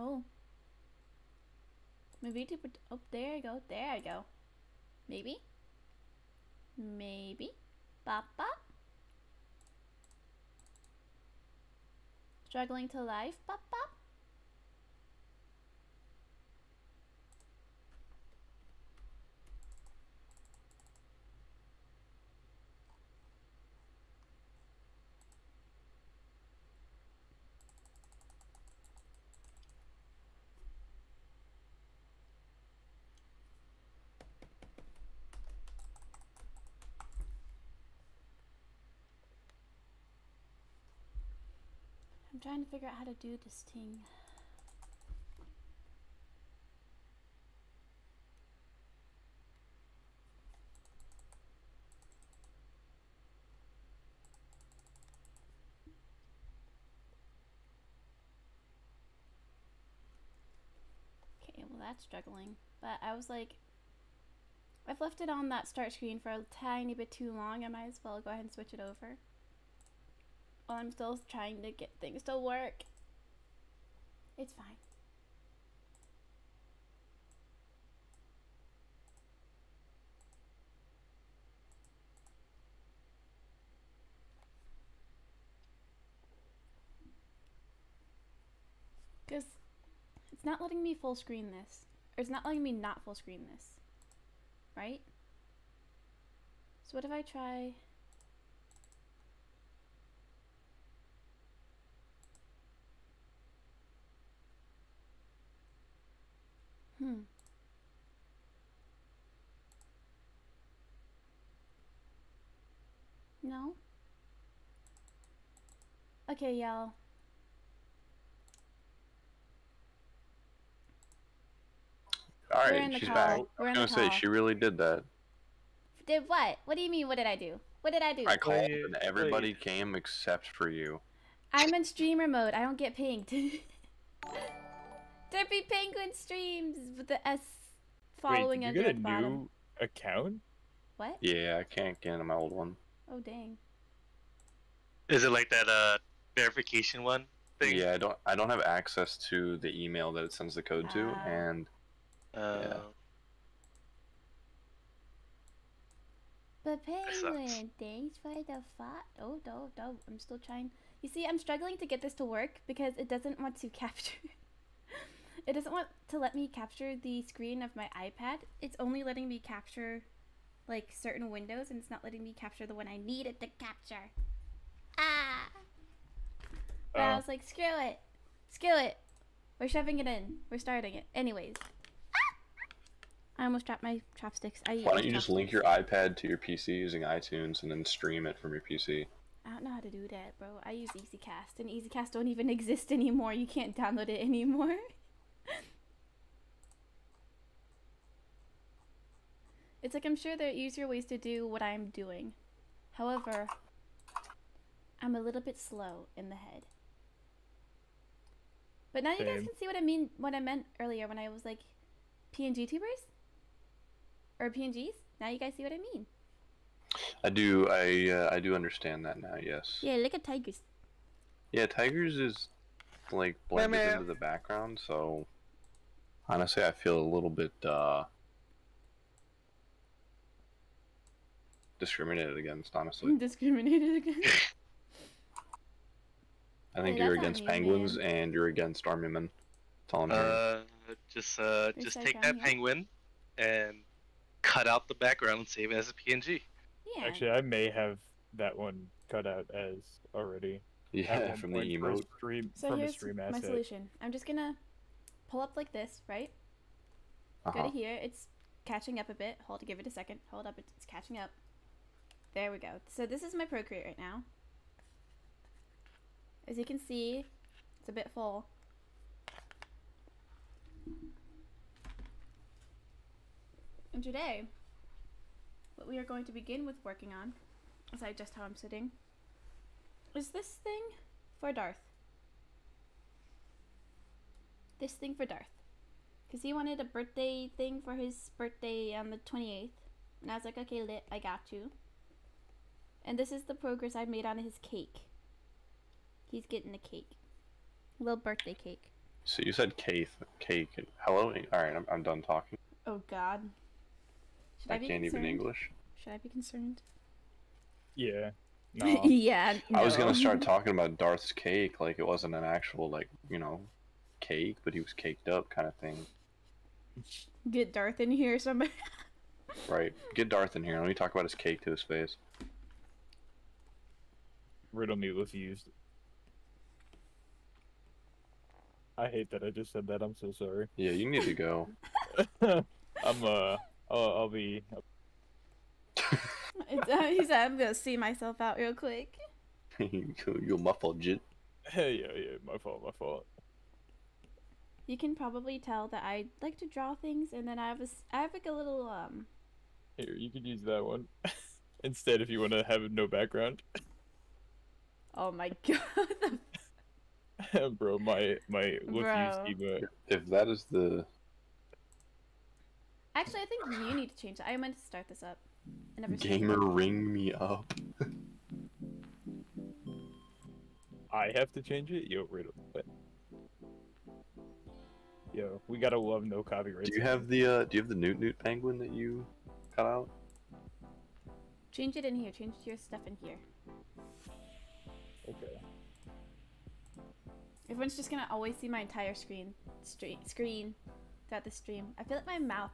Oh. My VTuber. Oh, there I go. There I go. Maybe? Maybe? Bop bop? Struggling to life? Bop bop? I'm trying to figure out how to do this thing. Okay, well that's struggling. But I was like, I've left it on that start screen for a tiny bit too long. I might as well go ahead and switch it over. While I'm still trying to get things to work. It's fine. Because it's not letting me full screen this. Or it's not letting me not full screen this. Right? So what if I try... No? Okay, y'all. Alright, she's back. I was gonna say, she really did that. Did what? What do you mean, what did I do? What did I do? I called and everybody came except for you. I'm in streamer mode. I don't get pinged. Derpy Penguin streams with the S following under at the bottom. You get a new account? What? Yeah, I can't get into my old one. Oh, dang. Is it like that verification one thing? Yeah, I don't have access to the email that it sends the code to, and yeah. But Penguin, thanks for the thought. Oh, no. I'm still trying. You see, I'm struggling to get this to work because it doesn't want to capture. It doesn't want to let me capture the screen of my iPad. It's only letting me capture, like, certain windows, and it's not letting me capture the one I needed to capture. Ah! But I was like, screw it. Screw it. We're shoving it in. We're starting it. Anyways. I almost dropped my chopsticks. Why don't you just link your iPad to your PC using iTunes and then stream it from your PC? I don't know how to do that, bro. I use EasyCast, and EasyCast don't even exist anymore. You can't download it anymore. It's like, I'm sure there are easier ways to do what I'm doing. However, I'm a little bit slow in the head. But now you guys can see what I meant earlier when I was like, PNG tubers? Or PNGs? Now you guys see what I mean. I do understand that now, yes. Yeah, look at Tigers. Yeah, Tigers is like blended into the background, so honestly I feel a little bit discriminated against, honestly. Discriminated against? I think you're against penguins and you're against army men. That's all I'm hearing. Just take that penguin and cut out the background and save it as a PNG. Yeah. Actually, I may have that one cut out as already. Yeah, from the emote. So here's my solution. I'm just gonna pull up like this, right? Go to here. It's catching up a bit. Give it a second. Hold up. It's catching up. There we go. So this is my Procreate right now. As you can see, it's a bit full. And today, what we are going to begin with working on, as I adjust how I'm sitting, is this thing for Darth. This thing for Darth. Because he wanted a birthday thing for his birthday on the 28th. And I was like, okay, lit, I got you. And this is the progress I've made on his cake. He's getting a cake. A little birthday cake. So you said cake. Hello? Alright, I'm done talking. Oh god. Should I be can't concerned? even English. Should I be concerned? Yeah. No. Yeah, no. I was gonna start talking about Darth's cake, like it wasn't an actual, like, cake, but he was caked up kind of thing. Get Darth in here, somebody. Right. Get Darth in here. Let me talk about his cake to his face. Riddle me refused. I hate that I just said that. I'm so sorry. Yeah, you need to go. I'll be. He said, I'm gonna see myself out real quick. You're muffled, jit. Hey, yeah, my fault. You can probably tell that I like to draw things, and then I have like a little Here, you can use that one instead if you want to have no background. Oh my god. Bro, my look used emote. If that is the... Actually, I think you need to change that. I meant to start this up. I never Gamer ring me up. I have to change it? Yo, Riddle. What? Yo, we gotta love no copyright. Do you have the Newt penguin that you cut out? Change it in here. Change your stuff in here. Okay. Everyone's just gonna always see my entire screen throughout the stream. I feel like my mouth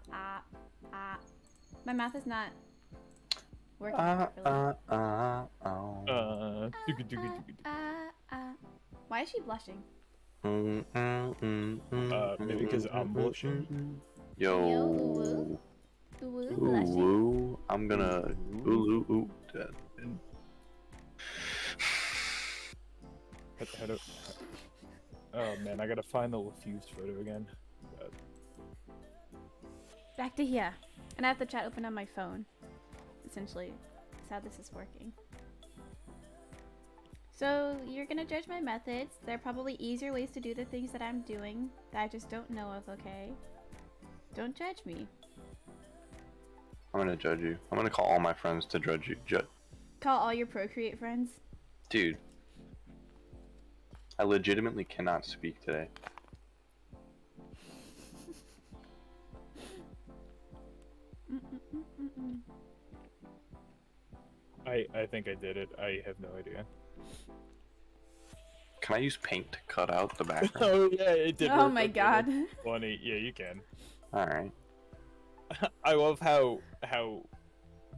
my mouth is not working properly. Why is she blushing? Maybe because I'm blushing. Yo. Ooh, blushing. Ooh, I'm gonna ooh. Oh man, I gotta find the fused photo again. Back to here. And I have the chat open on my phone. Essentially, that's how this is working. So, you're gonna judge my methods. There are probably easier ways to do the things that I'm doing that I just don't know of, okay? Don't judge me. I'm gonna judge you. I'm gonna call all my friends to judge you. Call all your Procreate friends. Dude. I legitimately cannot speak today. I think I did it. I have no idea. Can I use paint to cut out the background? Oh yeah, it did. Oh my god. Funny. Yeah, you can. Alright. I love how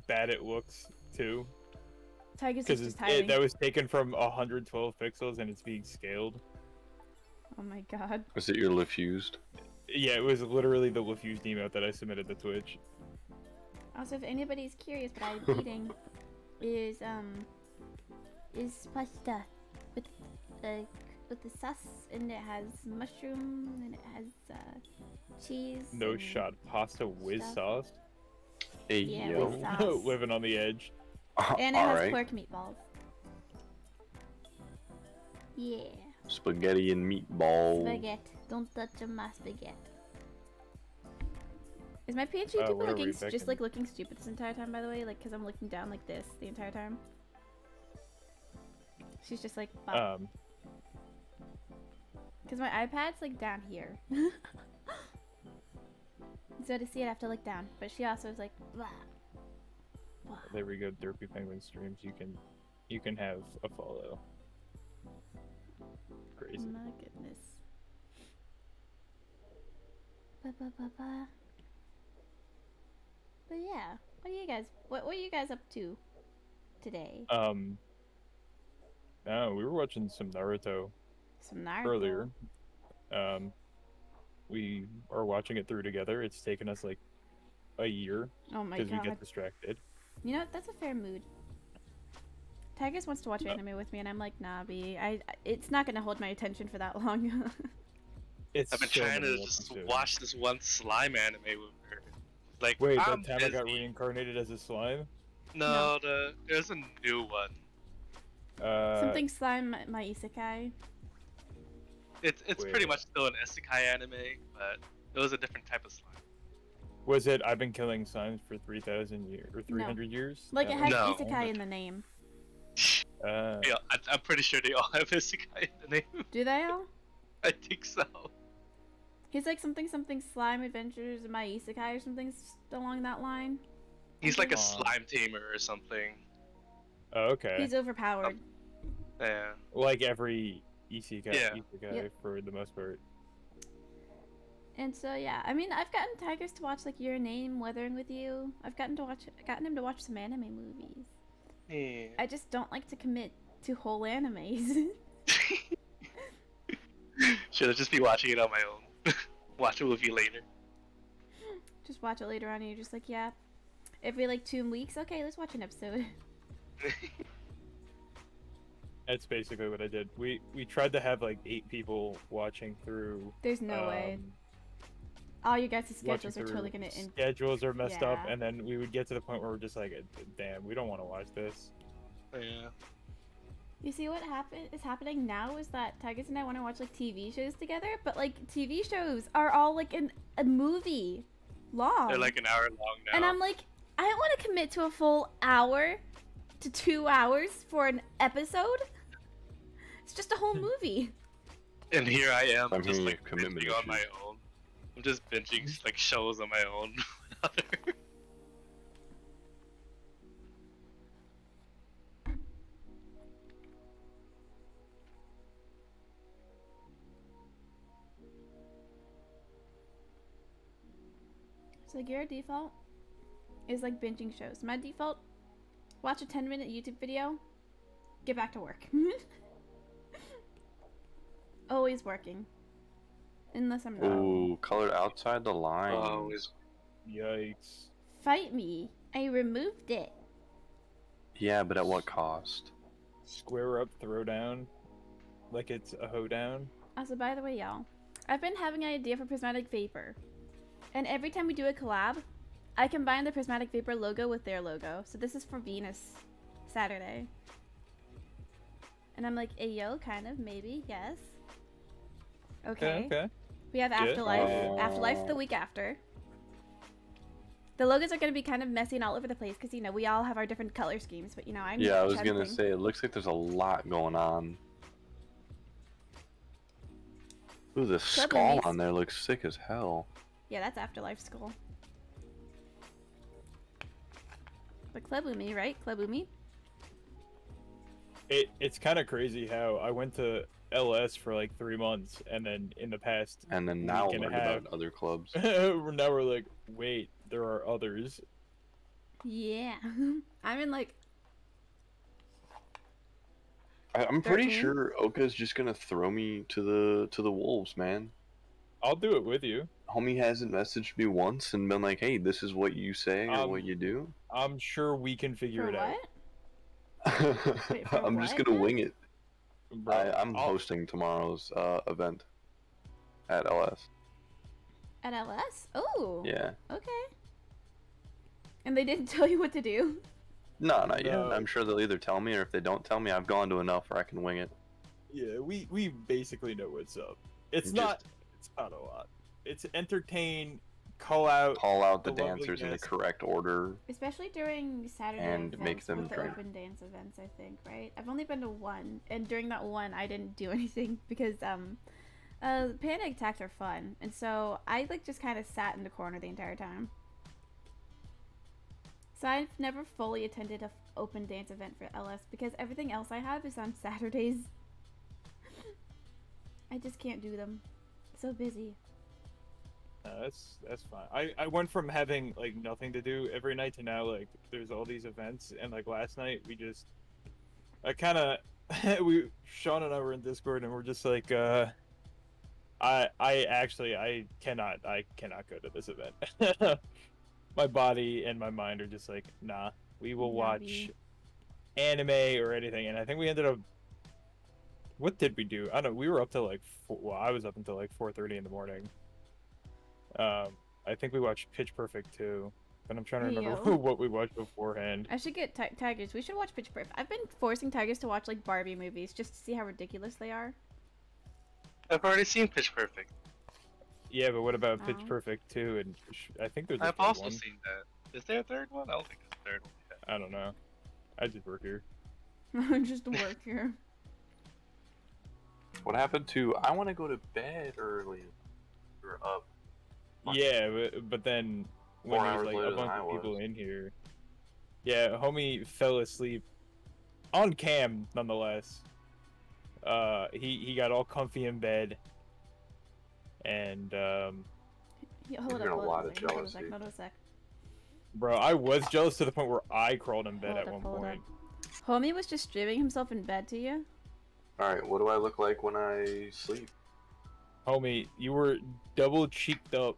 bad it looks too. Tiger's Because just hiding. that was taken from 112 pixels and it's being scaled. Oh my god. Was it your Lefused? Yeah, it was literally the Lefused emote that I submitted to Twitch. Also, if anybody's curious, what I'm eating is pasta with the sauce, and it has mushroom, and it has cheese. No and shot pasta with stuff. sauce. Hey, Yeah, yo. with sauce. Living on the edge. And it has Alright. pork meatballs. Yeah. Spaghetti and meatballs. Spaghetti. Don't touch my spaghetti. Is my PhD Oh, tuber where are we? looking Back just in- like looking stupid this entire time, by the way? Like, cause I'm looking down like this the entire time. She's just like, bop. Cause my iPad's like down here. So to see it, I have to look down. But she also is like, blah. Blah. There we go, Derpy Penguin streams. You can have a follow. Crazy. My goodness. Ba ba ba ba. But yeah, what are you guys up to today? No, we were watching some Naruto Some Naruto. earlier. We are watching it through together. It's taken us like a year Oh my because we god. get distracted. You know what? That's a fair mood. Tigers wants to watch anime with me, and I'm like, nah, B. It's not gonna hold my attention for that long. It's I've been so trying many to just episodes. watch this one slime anime with her. Like, Wait, I'm that Tama got busy. reincarnated as a slime? No, there's a new one. Something slime my isekai. It's Wait. pretty much still an isekai anime, but it was a different type of slime. Was it I've been killing slimes for 3,000 years or 300 years? Like, it has No. isekai in the name. Yeah, I'm pretty sure they all have isekai in the name. Do they all? I think so. He's like something slime adventures in my isekai or something along that line. He's like a slime tamer or something. Oh, okay. He's overpowered. Yeah. Like every isekai, Yep. for the most part. And so yeah, I mean, I've gotten Tigers to watch like Your Name, Weathering with You. I've gotten him to watch some anime movies. Yeah. I just don't like to commit to whole animes. Should I just be watching it on my own? Watch a movie later. Just watch it later on, and you're just like, yeah. Every like 2 weeks, okay, let's watch an episode. That's basically what I did. We tried to have like 8 people watching through. There's no way. All you guys' schedules are totally gonna schedules are messed up, Yeah. and then we would get to the point where we're just like, damn, we don't want to watch this. Yeah. You see what is happening now is that Tigers and I want to watch like TV shows together, but like TV shows are all like a movie long. They're like an hour long now. And I'm like, I don't want to commit to a full hour to 2 hours for an episode. It's just a whole movie. And here I am, I'm just hearing like commitment binging on issues. my own. I'm just binging like shows on my own. So like your default is like binging shows. My default, watch a 10-minute YouTube video, get back to work. Always working. Unless I'm not. Ooh, colored outside the line. Oh, is Yikes. Fight me. I removed it. Yeah, but at what cost? Square up, throw down, like it's a hoedown. Also, by the way, y'all, I've been having an idea for Prismatic Vapor. And every time we do a collab, I combine the Prismatic Vapor logo with their logo. So this is for Venus Saturday. And I'm like, ayo, kind of, maybe, yes. Okay. Okay. We have Good. Afterlife. Afterlife the week after. The logos are going to be kind of messy and all over the place because, you know, we all have our different color schemes. But, you know, I'm Yeah, I was trying gonna think. say, it looks like there's a lot going on. Ooh, the skull makes- on there looks sick as hell. Yeah, that's Afterlife Skull. But Klebumi, right? Klebumi? It's kind of crazy how I went to LS for like 3 months, and then in the past And then now week and a learn half, about other clubs. now we're like, wait, there are others. Yeah. I'm in like... I'm pretty 13? sure Oka's just gonna throw me to the wolves, man. I'll do it with you. Homie hasn't messaged me once and been like, "Hey, this is what you say or what you do." I'm sure we can figure For it what? out. Wait, for I'm just what? gonna wing it. Bro, I'm I'll- hosting tomorrow's event at LS. At LS? Oh. Yeah. Okay. And they didn't tell you what to do? No, not yet. No. I'm sure they'll either tell me, or if they don't tell me, I've gone to enough where I can wing it. Yeah, we basically know what's up. It's Just- not a lot. It's entertain, call out. Call out the The dancers in the loveliness. correct order. Especially during Saturday And events make them with the drink. open dance events, I think, right? I've only been to one, and during that one, I didn't do anything because panic attacks are fun, and so I like just kind of sat in the corner the entire time. So I've never fully attended a open dance event for LS because everything else I have is on Saturdays. I just can't do them. So busy. That's fine. I went from having like nothing to do every night to now like there's all these events, and like last night I kind of Sean and I were in Discord and we're just like I cannot go to this event. My body and my mind are just like, nah, we will watch Yummy. anime or anything. And I think we ended up, what did we do? I don't know, we were up till like I was up until like 4:30 in the morning. I think we watched Pitch Perfect too, but I'm trying to remember Yo. what we watched beforehand. I should get Tigers. We should watch Pitch Perfect. I've been forcing Tigers to watch like Barbie movies just to see how ridiculous they are. I've already seen Pitch Perfect. Yeah, but what about Pitch Oh. Perfect 2? And I think there's a I've third also one. seen that. Is there a third one? I don't think there's a third one. yet. I don't know. I just work here. Just to work here. What happened to I want to go to bed early? were up. Yeah, but then when 4 there's hours like later a than bunch I of people was. in here. Yeah, homie fell asleep on cam nonetheless. He got all comfy in bed, and Yeah, You're hold hearing up, a hold lot up of a second, hold up a jealousy. sec, hold up a sec. bro, I was jealous to the point where I crawled in bed Hold at up, one hold point. up. Homie was just streaming himself in bed to you? Alright, what do I look like when I sleep? Homie, you were double cheeked up,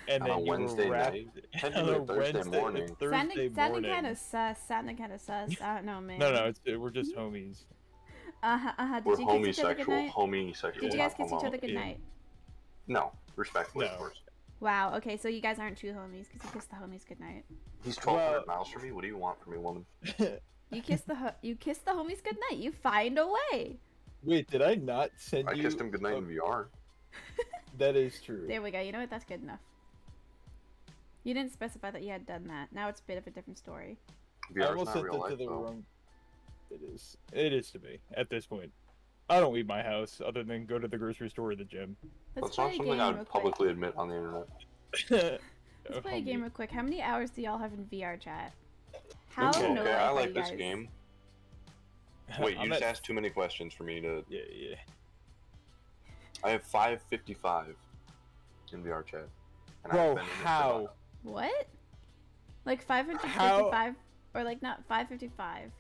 and On then a you Wednesday were wrapped night? on Technically a Thursday Wednesday, morning. Thursday Sounding morning. kind of sus. Sounding kind of sus. I don't know, man. No, we're just homies. Did We're you kiss each other homosexual. goodnight? Homosexual, Did you guys not kiss each homo. other goodnight? No, respectfully, No. of course. Wow. Okay, so you guys aren't true homies because you kissed the homies goodnight. He's 1,200 Well- miles from me. What do you want from me, woman? You kissed the homies goodnight. You find a way. Wait, did I not send I you? kissed him goodnight in VR. That is true. There we go. You know what? That's good enough. You didn't specify that you had done that. Now it's a bit of a different story. I VR is almost not sent real it life, to the though. wrong. It is. It is to me at this point. I don't leave my house other than go to the grocery store or the gym. Let's That's play not a something game I real would quick. publicly admit on the internet. Let's play a game real quick. How many hours do y'all have in VR chat? How Okay, no okay, life I are like you this guys? game. Wait, you I'm just at- asked too many questions for me to... Yeah. I have 555 in VR chat. And Bro, I've been in it for how? about- What? Like 555 or like not 555?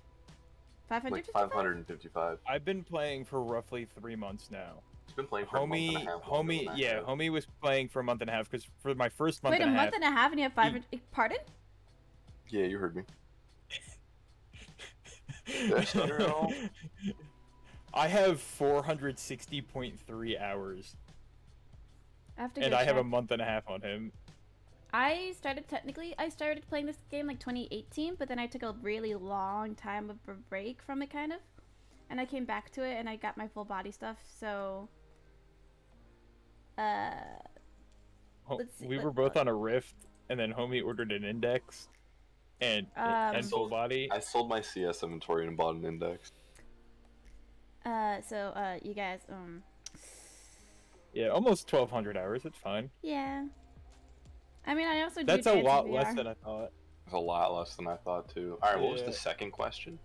555? Like 555. I've been playing for roughly 3 months now. He's been playing for a month and a half. longer than I have. Homie was playing for a month and a half because for my first month Wait, a and a month half. and a half and you have 500. Pardon? Yeah, you heard me. Did I stutter at all? I have 460.3 hours, I have to and go I have a check. month and a half on him. I started playing this game like 2018, but then I took a really long time of a break from it, kind of, and I came back to it and I got my full body stuff. So, let's see, We were both on a Rift, and then homie ordered an Index, and full body. I sold my CS inventory and bought an index. you guys, Yeah, almost 1,200 hours. It's fine. yeah. I mean, I also do That's a dance in lot VR. less than I thought. It's a lot less than I thought, too. Alright, what was Yeah. the second question?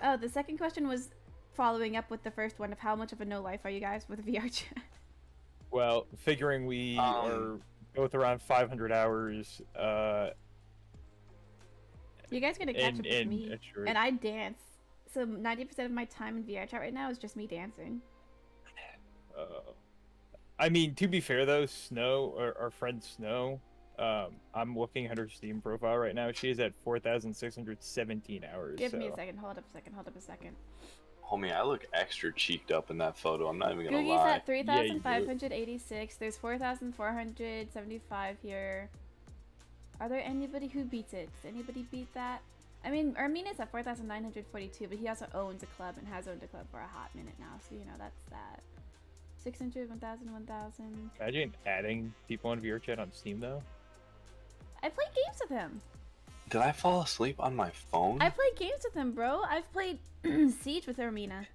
Oh, the second question was following up with the first one of how much of a no life are you guys with VR chat? Well, figuring we are both around 500 hours, You guys gonna catch up with in me, a short- and I dance. So 90% of my time in VR chat right now is just me dancing. I mean, to be fair though, Snow, our friend Snow, I'm looking at her Steam profile right now. She is at 4,617 hours. Give me a so- second. Hold up a second. Homie, I look extra cheeked up in that photo. I'm not even gonna Googie's lie. at 3,586. There's 4,475 here. Are there anybody who beats it? Does anybody beat that? I mean, Armina's at 4,942, but he also owns a club and has owned a club for a hot minute now. So, you know, that's that. 600, 1,000, 1,000. Imagine adding people on VR chat on Steam though. I play games with him. Did I fall asleep on my phone? I play games with him, bro. I've played Siege with Armina.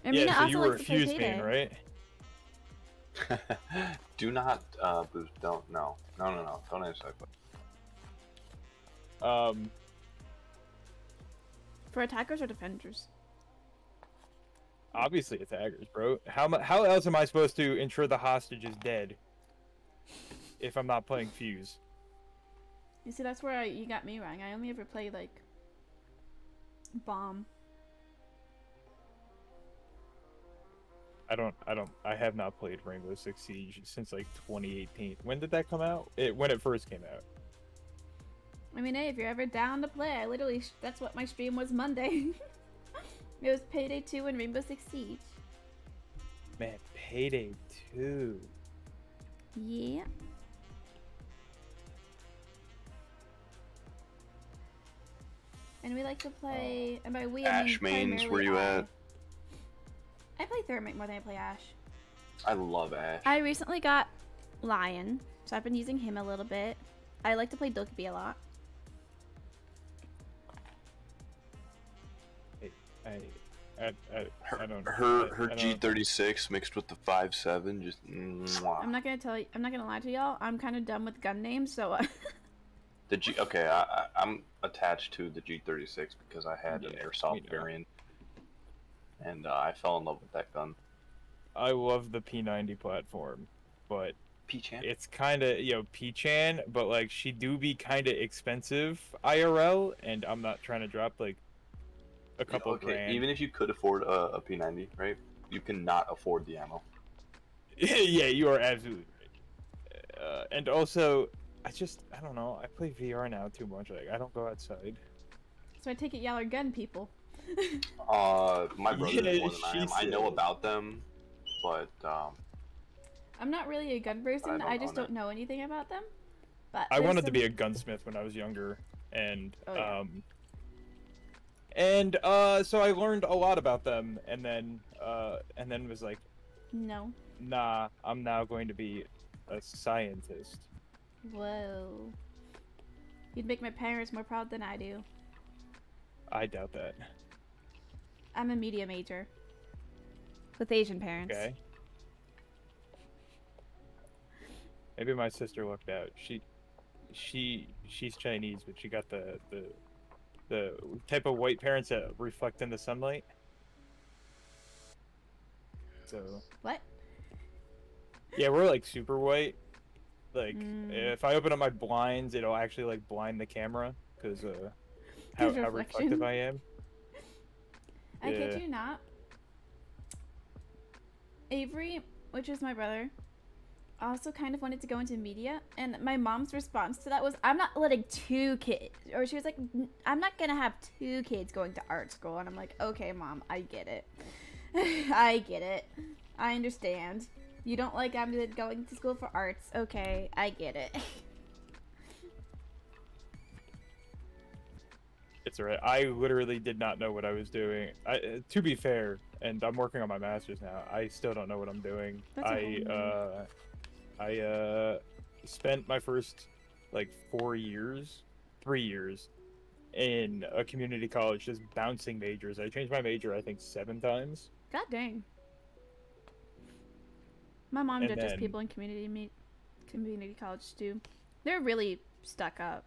Armina Yeah, so also you were a likes to play Fuse Payday. main, right? Do not boost. Don't. No. No. Don't answer that question. For attackers or defenders? Obviously attackers, bro. How else am I supposed to ensure the hostage is dead if I'm not playing Fuse? You see, that's where you got me wrong. I only ever play, like, Bomb. I have not played Rainbow Six Siege since like 2018. When did that come out? When it first came out. I mean, hey, if you're ever down to play, I literally, that's what my stream was Monday. It was Payday 2 and Rainbow Six Siege. Man, Payday 2. Yeah. And we like to play, and by we I mean Ash mains, primarily where you I. at? I play Thermite more than I play Ash. I love Ash. I recently got Lion, so I've been using him a little bit. I like to play Dokkaebi a lot. I don't. Her I don't- G36 mixed with the 5.7, just mwah. I'm not gonna lie to y'all. I'm kind of dumb with gun names, so Okay, I'm attached to the G36 because I had an airsoft variant, and I fell in love with that gun. I love the P90 platform, but P-Chan? it's kind of, P-Chan, but like she do be kind of expensive IRL, and I'm not trying to drop like a couple grand. Even if you could afford a P90, right? You cannot afford the ammo. Yeah, you are absolutely right. And also, I don't know. I play VR now too much. Like I don't go outside. so I take it y'all are gun people. My brother is more than I am. I know about them, but I'm not really a gun person. I just own don't know anything about them. But I wanted to be a gunsmith when I was younger, and so I learned a lot about them, and then was like, no. nah, I'm now going to be a scientist. Whoa. You'd make my parents more proud than I do. I doubt that. I'm a media major. With Asian parents. Okay. Maybe my sister lucked out. She's Chinese, but she got the type of white parents that reflect in the sunlight. So. What? Yeah, we're like super white. Like if I open up my blinds, it'll actually like blind the camera because how reflective I am. I kid you not. Avery, which is my brother, also kind of wanted to go into media, and my mom's response to that was, I'm not letting two kids, or she was like, I'm not gonna have two kids going to art school. And I'm like, okay mom, I get it. I get it. I understand. You don't like I'm going to school for arts. Okay, I get it. It's alright. I literally did not know what I was doing. To be fair, and I'm working on my master's now, I still don't know what I'm doing. I spent my first like 3 years in a community college just bouncing majors. I changed my major I think 7 times. God dang. My mom judges people in community college too. They're really stuck up.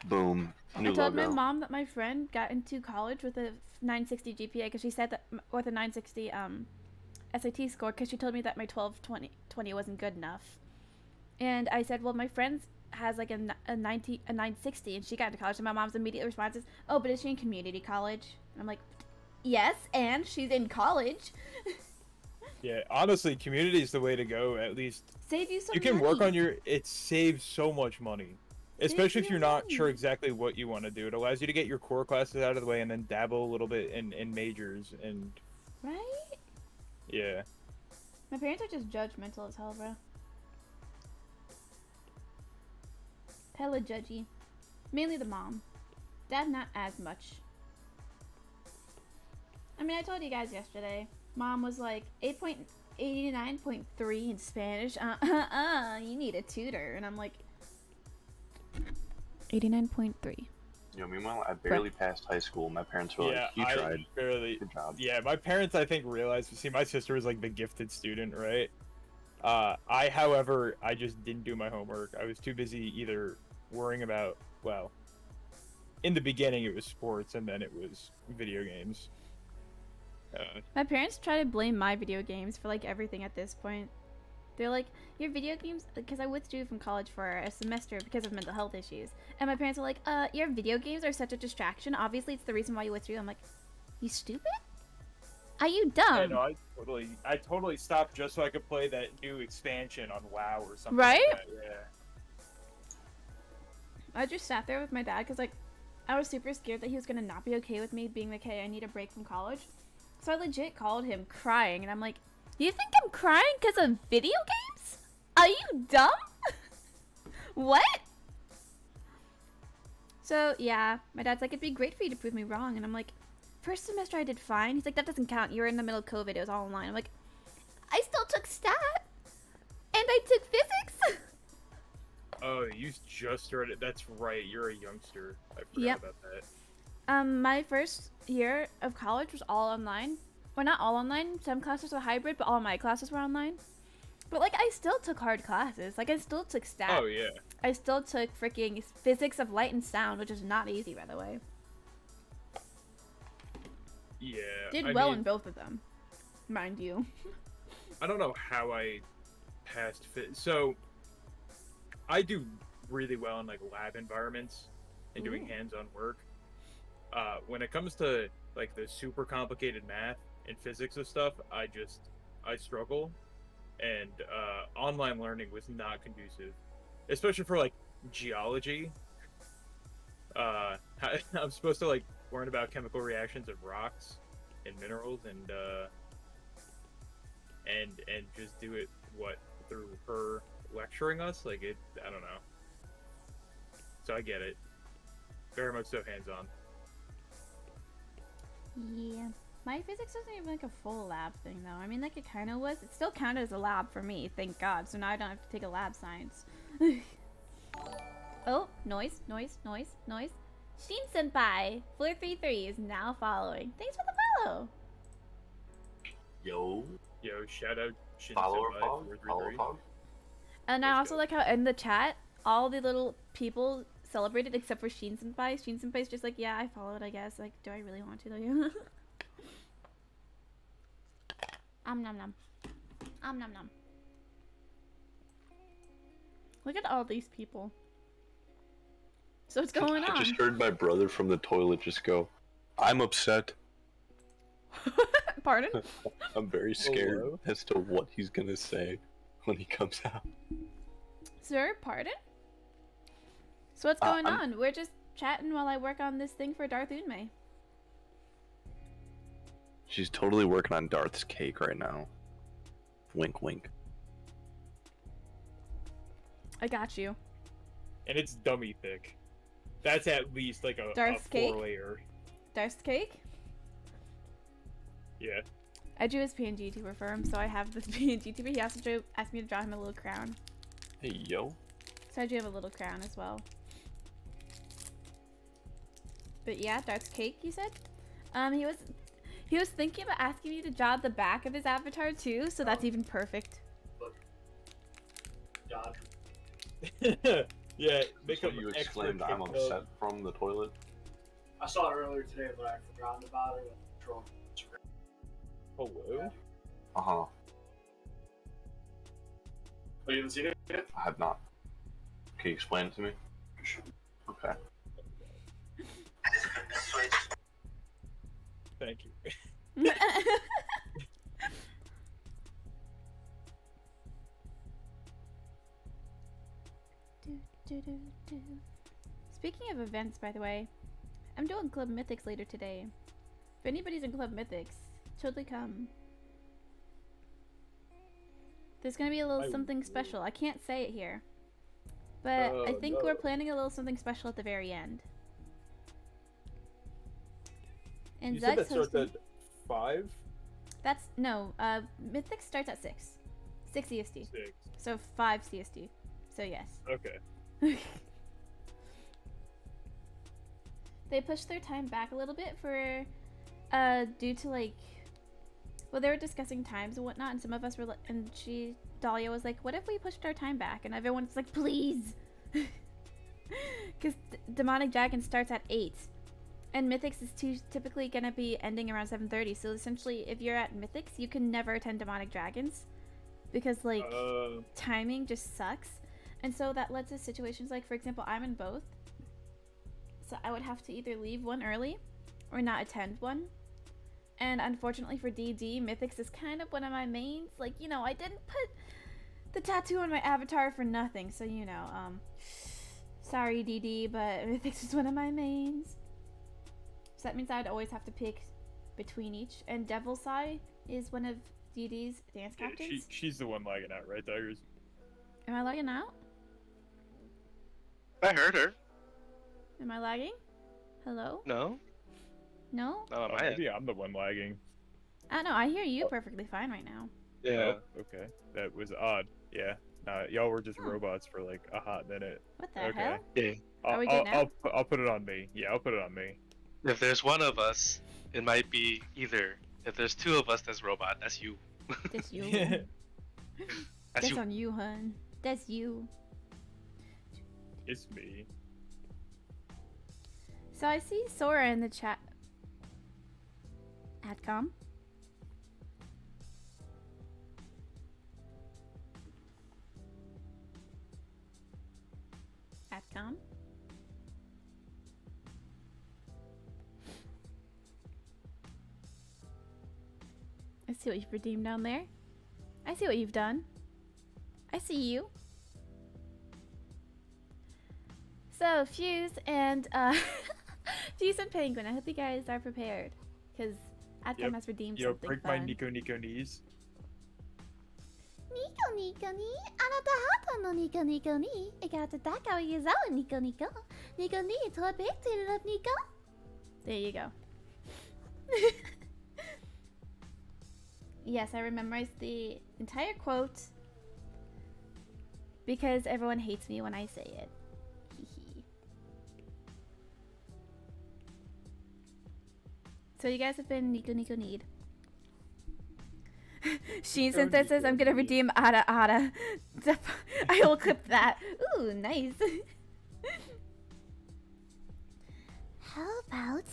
Boom. New I told logo. my mom that my friend got into college with a 960 GPA because she said that with a 960 SAT score because she told me that my 1220 wasn't good enough. And I said, well, my friend has like a 960 and she got into college. And my mom's immediate response is, oh, but is she in community college? And I'm like, yes, and she's in college. Yeah, honestly, community is the way to go. At least save you some you can money. work on it saves so much money, especially if you're not sure exactly what you want to do. It allows you to get your core classes out of the way and then dabble a little bit in majors and right. Yeah. My parents are just judgmental as hell, bro. Hella judgy. Mainly the mom. Dad not as much. I mean, I told you guys yesterday. Mom was like 89.3 in Spanish. You need a tutor. And I'm like 89.3. Meanwhile, I barely passed high school. My parents were like, you tried. Barely. Good job. Yeah, my parents, I think, realized. See, my sister was like the gifted student, right? However, I just didn't do my homework. I was too busy either worrying about, well, in the beginning it was sports and then it was video games. My parents try to blame my video games for like everything at this point. They're like, your video games, because I withdrew from college for a semester because of mental health issues. And my parents are like, your video games are such a distraction. Obviously, it's the reason why you withdrew. I'm like, you stupid? Are you dumb? Yeah, no, I totally stopped just so I could play that new expansion on WoW or something. Right? Like that. Yeah. I just sat there with my dad because like, I was super scared that he was gonna not be okay with me being like, hey, I need a break from college. So I legit called him crying, and I'm like, you think I'm crying because of video games? Are you dumb? What? So, yeah, my dad's like, it'd be great for you to prove me wrong. And I'm like, first semester I did fine. He's like, that doesn't count. You were in the middle of COVID. It was all online. I'm like, I still took stat. And I took physics. Oh, you just started. That's right. You're a youngster. I forgot about that. My first year of college was all online. Well, not all online. Some classes were hybrid, but all my classes were online. But like, I still took hard classes. Like, I still took stats. Oh yeah. I still took freaking physics of light and sound, which is not easy, by the way. Yeah. Did well in both of them, mind you. I don't know how I passed so I do really well in like lab environments and doing hands-on work. When it comes to like the super complicated math and physics of stuff, I struggle, and online learning was not conducive, especially for like geology. I'm supposed to like learn about chemical reactions of rocks and minerals and just do it through her lecturing us. Like I don't know. So I get it. Very much so hands-on. Yeah. My physics wasn't even like a full lab thing though. I mean, like it kind of was. It still counted as a lab for me, thank God. So now I don't have to take a lab science. Oh, noise. Sheen Senpai 433 is now following. Thanks for the follow. Yo, Shout out Shin follower Senpai fog, 433. And I Let's also go. like how in the chat, all the little people celebrated except for Sheen Senpai. Sheen Senpai's just like, yeah, I followed, I guess. Like, do I really want to though? Nom nom. Nom nom. Look at all these people. So what's going on? I just heard my brother from the toilet just go, "I'm upset." Pardon? I'm very scared Hello? as to what he's gonna say when he comes out. Sir, pardon? So what's going on? We're just chatting while I work on this thing for Darth Unmei. She's totally working on Darth's cake right now. Wink, wink. I got you. And it's dummy thick. That's at least like a Darth's cake? 4-layer. Darth's cake? Yeah. I drew his PNG tuber for him, so I have this PNG tuber. He also asked me to draw him a little crown. Hey, yo. So I do have a little crown as well. But yeah, Darth's cake, you said? He was thinking about asking me to draw the back of his avatar too, so that's even perfect. God. Yeah, make So him you extra exclaimed, "I'm kicked upset" up. from the toilet? I saw it earlier today, but I forgot about it. Control. Hello? Uh-huh. Oh, you haven't seen it yet? I have not. Can you explain it to me? Okay. Thank you. Speaking of events, by the way, I'm doing Club Mythics later today. If anybody's in Club Mythics, totally come. There's gonna be a little something special. I can't say it here. But I think we're planning a little something special at the very end. And You said that Zug's starts hosting. at 5? That's no. Mythics starts at 6. 6 CST. 6. So 5 CST. So yes. Okay. They pushed their time back a little bit for, due to like, well, they were discussing times and whatnot, and some of us were, and Dahlia was like, what if we pushed our time back? And everyone's like, please! Because Demonic Dragon starts at 8. And Mythics is typically going to be ending around 7:30, so essentially, if you're at Mythics, you can never attend Demonic Dragons. Because, like, timing just sucks. And so that led to situations like, for example, I'm in both. So I would have to either leave one early or not attend one. And unfortunately for DD, Mythics is kind of one of my mains. Like, you know, I didn't put the tattoo on my avatar for nothing. So, you know, sorry DD, but Mythics is one of my mains. So that means I'd always have to pick between each. And Devil's Eye is one of DD's dance captains. She's the one lagging out, right, Tigers? Am I lagging out? I heard her. Am I lagging? Hello? No? No? Not on my end. Maybe I'm the one lagging. I know, I hear you perfectly fine right now. Yeah. Oh, okay. That was odd. Yeah. Y'all were just Huh. robots for like a hot minute. What the Okay. hell? Yeah. Are we good now? I'll put it on me. Yeah, I'll put it on me. If there's one of us, it might be either. If there's two of us, that's robot. That's you. That's you. It's That's That's you. on you, hun. That's you. me. So I see Sora in the chat. Adcom. Adcom. I see what you've redeemed down there. I see what you've done. I see you. So, Fuse and Fuse and Penguin, I hope you guys are prepared. Because Adcom Yep. has redeemed Yo, something break fun. my Nico knees. ニコニコにあなたハートのニコニコに笑顔と高い笑顔ニコニコニコに飛べてるニコ There you go. Yes, I memorized the entire quote because everyone hates me when I say it. Hee. So you guys have been Nico Nico Need. Sheen synthesis, I'm gonna redeem Ada Ada. I will clip that. Ooh, nice. How about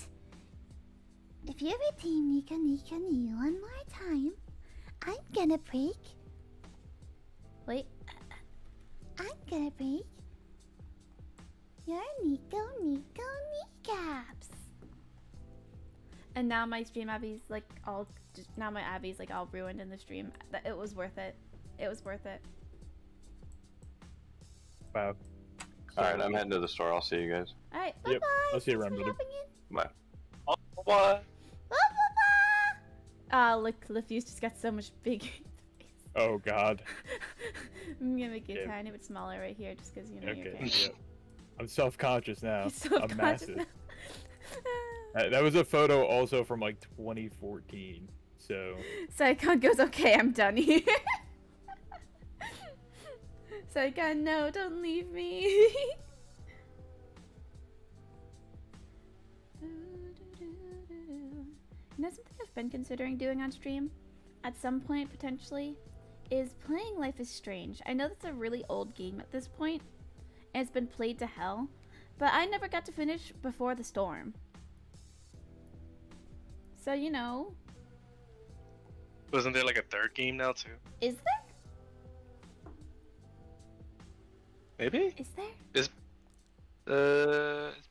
if you redeem Nika Nika Ni one more time, I'm gonna break. Wait. I'm gonna break your Nico Nico kneecaps. And now my stream Abby's like all. Now my Abby's like all ruined in the stream. It was worth it. It was worth it. Wow. Alright, I'm heading to the store. I'll see you guys. Alright, bye Yep, bye. I'll see you Thanks around, for brother. hopping in. Bye. Oh, what? Look, the fuse just got so much bigger. Oh god. I'm gonna make it Okay. a tiny bit smaller right here just because you know you're Okay. okay. Yeah. I'm self-conscious now. You're so I'm conscious massive. now. That was a photo also from like 2014. So Saikon goes, okay, I'm done here. Saikon, no, don't leave me. You know something I've been considering doing on stream? At some point, potentially, is playing Life is Strange. I know that's a really old game at this point, and it's been played to hell, but I never got to finish Before the Storm. So, you know, Wasn't there like a third game now too? is there? Maybe? Is there? It's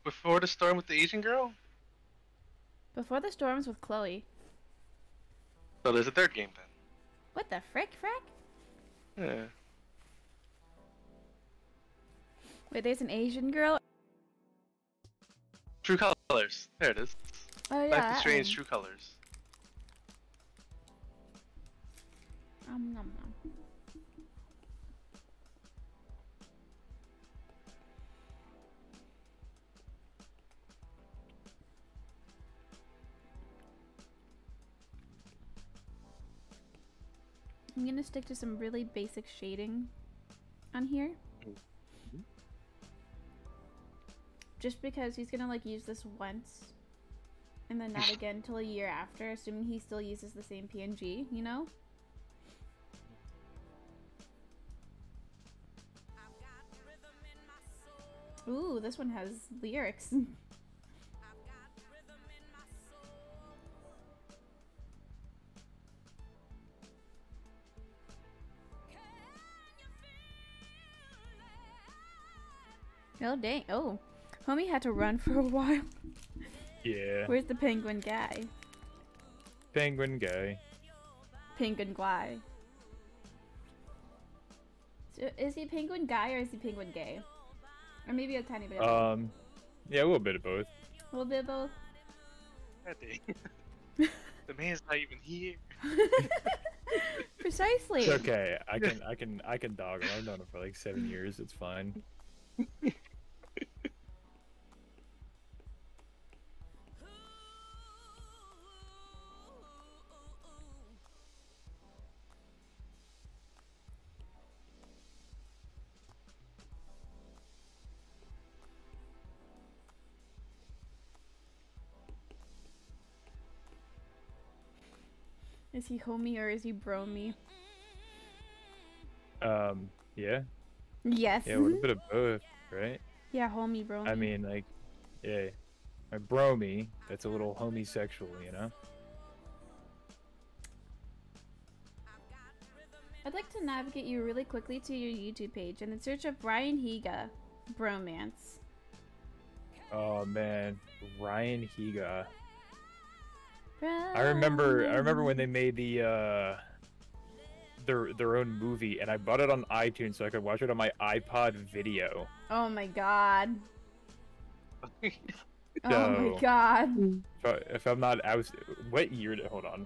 Before the Storm with the Asian girl? Before the Storms with Chloe. So there's a third game then. What the frick, frack? Yeah. Wait, there's an Asian girl? True Colors. There it is. Oh yeah. Life is that Strange one. True Colors. Nom, nom. I'm gonna stick to some really basic shading on here. Just because he's gonna like use this once and then not again till a year after, assuming he still uses the same PNG, you know? Ooh, this one has lyrics. Oh dang, oh. Homie had to run for a while. yeah. Where's the penguin guy? Penguin guy. Penguin guy. So, is he penguin guy or is he penguin gay? Or maybe a tiny bit of both. Yeah, a little bit of both. A little bit of both. God dang. The man's not even here. Precisely. It's okay. I can dog him. I've known him for like 7 years. It's fine. Is he homie or is he bro me? Yeah. Yes. Yeah, a little bit of both, right? Yeah, homie, bro me. I mean, like, yeah. My bro me, that's a little homosexual, you know? I'd like to navigate you really quickly to your YouTube page and then search up Ryan Higa, bromance. Oh man, Ryan Higa. I remember when they made the their own movie, and I bought it on iTunes so I could watch it on my iPod video. Oh my god. Oh my So, god. if I'm not out, what year did? Hold on.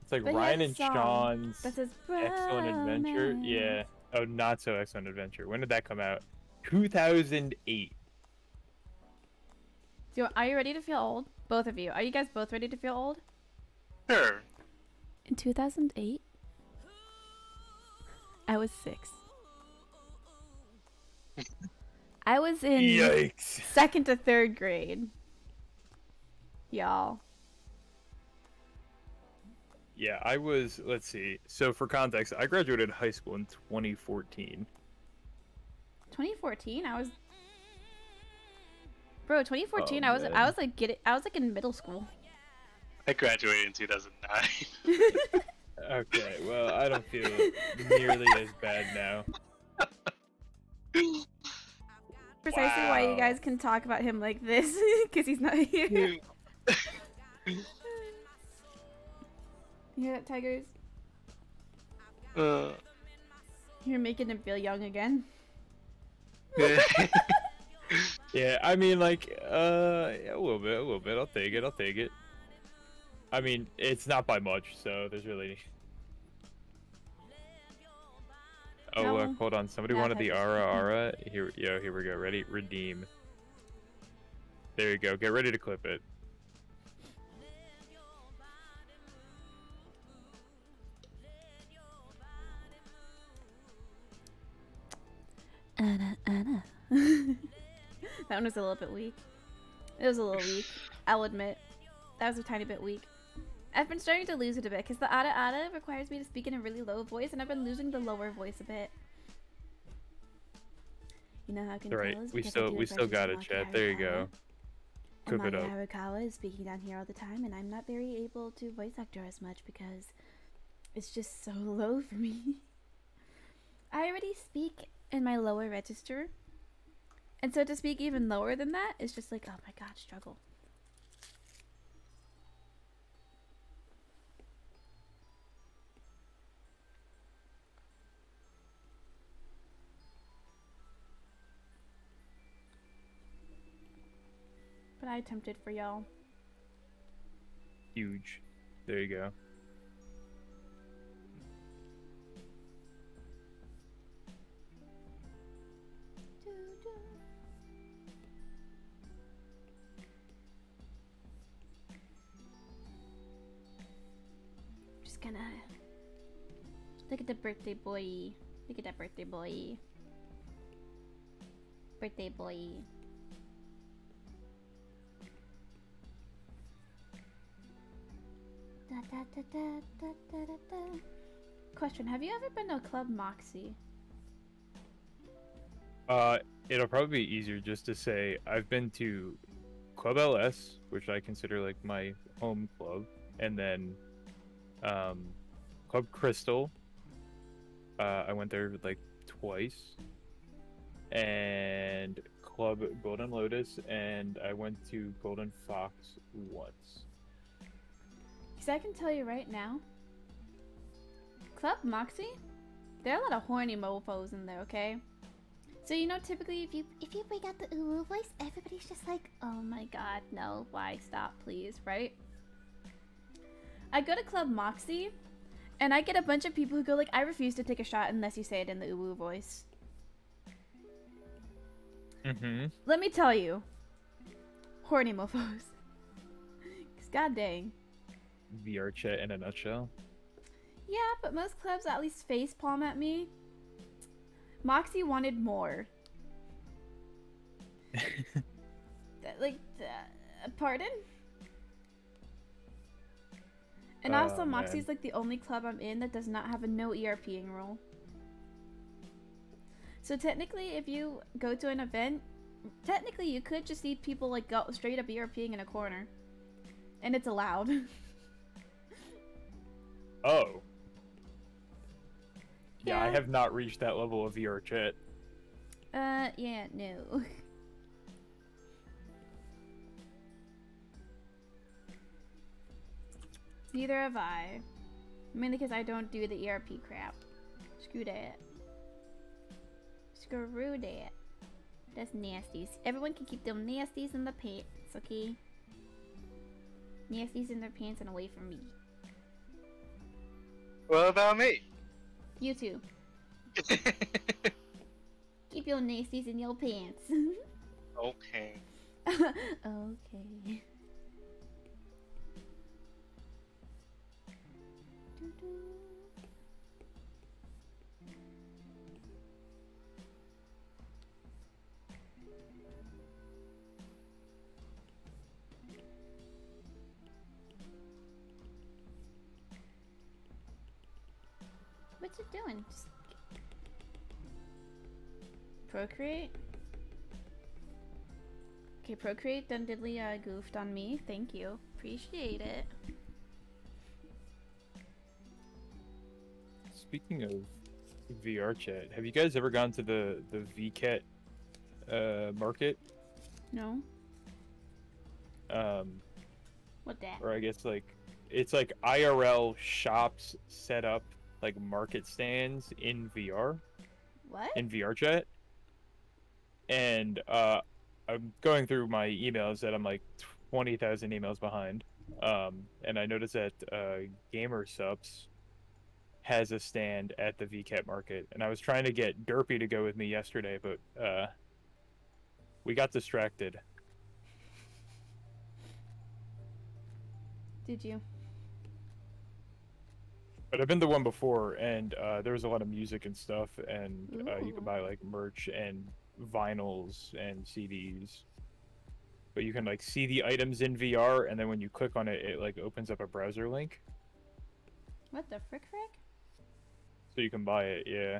It's like But he Ryan has a and song Sean's that says Excellent Adventure. bromance. Yeah. Oh, not so Excellent Adventure. When did that come out? 2008. Are you ready to feel old? Both of you. Are you guys both ready to feel old? Sure. In 2008, I was 6. I was in Yikes. 2nd to 3rd grade. Y'all. Yeah, I was. Let's see. So for context, I graduated high school in 2014. 2014, I was. Bro, 2014, Oh, I was man. like in middle school. I graduated in 2009. Okay, well, I don't feel nearly as bad now. Precisely why you Wow. guys can talk about him like this, because he's not here. You hear that, Tigers? You're making him feel young again. Yeah, I mean, like, yeah, a little bit. I'll take it. I mean, it's not by much, so there's really. Oh No. look, hold on. Somebody Not wanted the Tigers. Ara. Here we go. Ready? Redeem. There you go. Get ready to clip it. Anna. That one was a little bit weak. It was a little weak. I'll admit. That was a tiny bit weak. I've been starting to lose it a bit because the ada requires me to speak in a really low voice, and I've been losing the lower voice a bit. You know how I can Alright, tell is we because I do still adventures got in it, chat. There you go. And Cook it Maki up. Harakawa is speaking down here all the time, and I'm not very able to voice actor as much because it's just so low for me. I already speak in my lower register, and so to speak even lower than that is just like, oh my god, struggle. But I attempted for y'all. Huge. There you go. Just gonna look at the birthday boy. Look at that birthday boy. Birthday boy. Da, da, da, da, da, da, da, da. Question: have you ever been to Club Moxie? It'll probably be easier just to say I've been to Club LS, which I consider like my home club, and then Club Crystal. I went there like twice, and Club Golden Lotus, and I went to Golden Fox once. Because I can tell you right now, Club Moxie, there are a lot of horny mofos in there, okay? So you know, typically if you break out the ooh voice, everybody's just like, oh my god, no, why, stop, please, right? I go to Club Moxie, and I get a bunch of people who go like, I refuse to take a shot unless you say it in the ooh voice. Mm-hmm. Let me tell you, horny mofos. Cause god dang. VR chat in a nutshell. Yeah, but most clubs at least facepalm at me. Moxie wanted more. Pardon? And also, Oh, Moxie's man. like the only club I'm in that does not have a no ERPing rule. So technically, if you go to an event, technically you could just see people like go straight up ERPing in a corner. And it's allowed. Oh. Yeah, I Yeah. have not reached that level of VR chat. Yeah, no. Neither have I. Mainly because I don't do the ERP crap. Screw that. Screw that. That's nasties. Everyone can keep them nasties in the pants, okay? Nasties in their pants and away from me. What about me? You too. Keep your nasties in your pants. Okay. Okay. What you doing? Just Procreate? Okay, Procreate done diddly goofed on me. Thank you. Appreciate it. Speaking of VR chat, have you guys ever gone to the VCAT market? No? What that? Or I guess like it's like IRL shops set up like market stands in VR, What? in VR chat. And I'm going through my emails that I'm like 20,000 emails behind. And I noticed that Gamer Subs has a stand at the VCAT market, and I was trying to get Derpy to go with me yesterday, but we got distracted. Did you? But I've been to one before, and there was a lot of music and stuff, and you Ooh. could buy like merch and vinyls and CDs. But you can like see the items in VR, and then when you click on it, it like opens up a browser link, What the frick? so you can buy it. Yeah,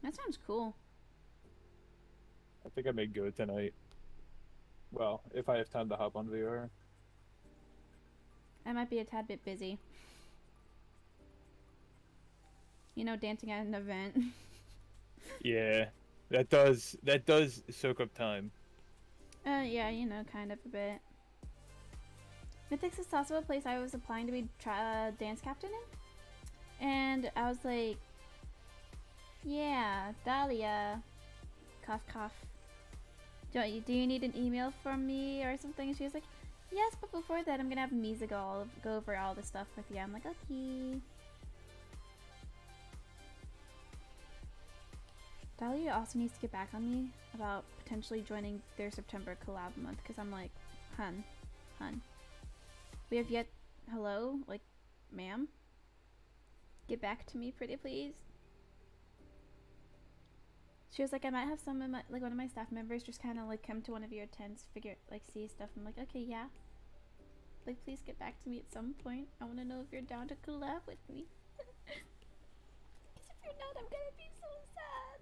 That sounds cool. I think I may go tonight. Well, if I have time to hop on VR. I might be a tad bit busy. You know, dancing at an event. Yeah, that does soak up time. Yeah, you know, kind of a bit. Mythics is also a place I was applying to be dance captain in. And I was like, yeah, Dahlia. Cough, cough. Do you need an email from me or something? And she was like, yes, but before that, I'm gonna have Misa go over all the stuff with you. I'm like, okay. Dahlia also needs to get back on me about potentially joining their September collab month, because I'm like, hun. We have yet, hello? Like, ma'am? Get back to me, pretty please. She was like, I might have some of my, like, one of my staff members just kind of like come to one of your tents, see stuff. I'm like, okay, yeah. Like, please get back to me at some point. I want to know if you're down to collab with me. Because if you're not, I'm gonna be so sad.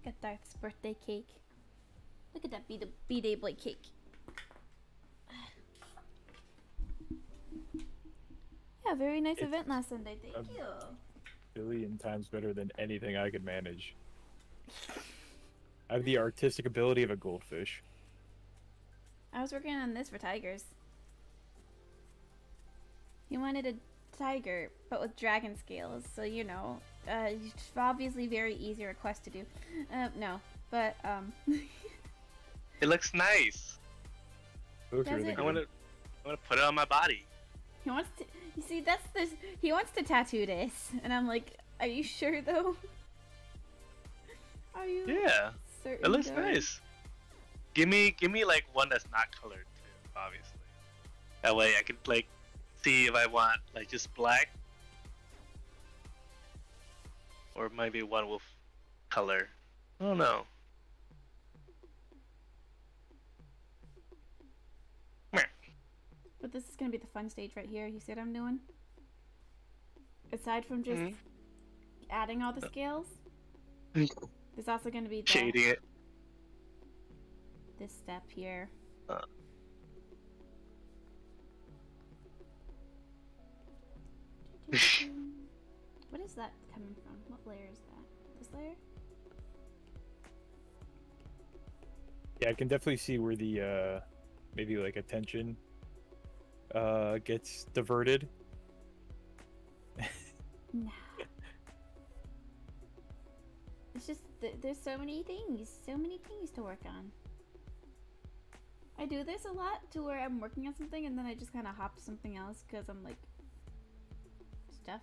Look at Darth's birthday cake. Look at that B-Day boy cake. Yeah, very nice event last Sunday. Thank you. Billion times better than anything I could manage. I have the artistic ability of a goldfish. I was working on this for tigers. He wanted a tiger, but with dragon scales, so you know, obviously very easy request to do. No, but It looks nice. It looks Does really it? good. I wanna put it on my body. he wants to. You see, that's this. He wants to tattoo this, and I'm like, are you sure though? Are you? Yeah, certain it looks though? nice. Give me like one that's not colored too, obviously. That way I can like see if I want like just black, or maybe one with color. I don't know. But this is gonna be the fun stage right here. You see what I'm doing? Aside from just adding all the scales, there's also gonna be Shading it. this step here. What is that coming from? What layer is that? This layer? Yeah, I can definitely see where the maybe like attention gets diverted. No. It's just there's so many things to work on. I do this a lot to where I'm working on something and then I just kind of hop to something else because I'm like stuff.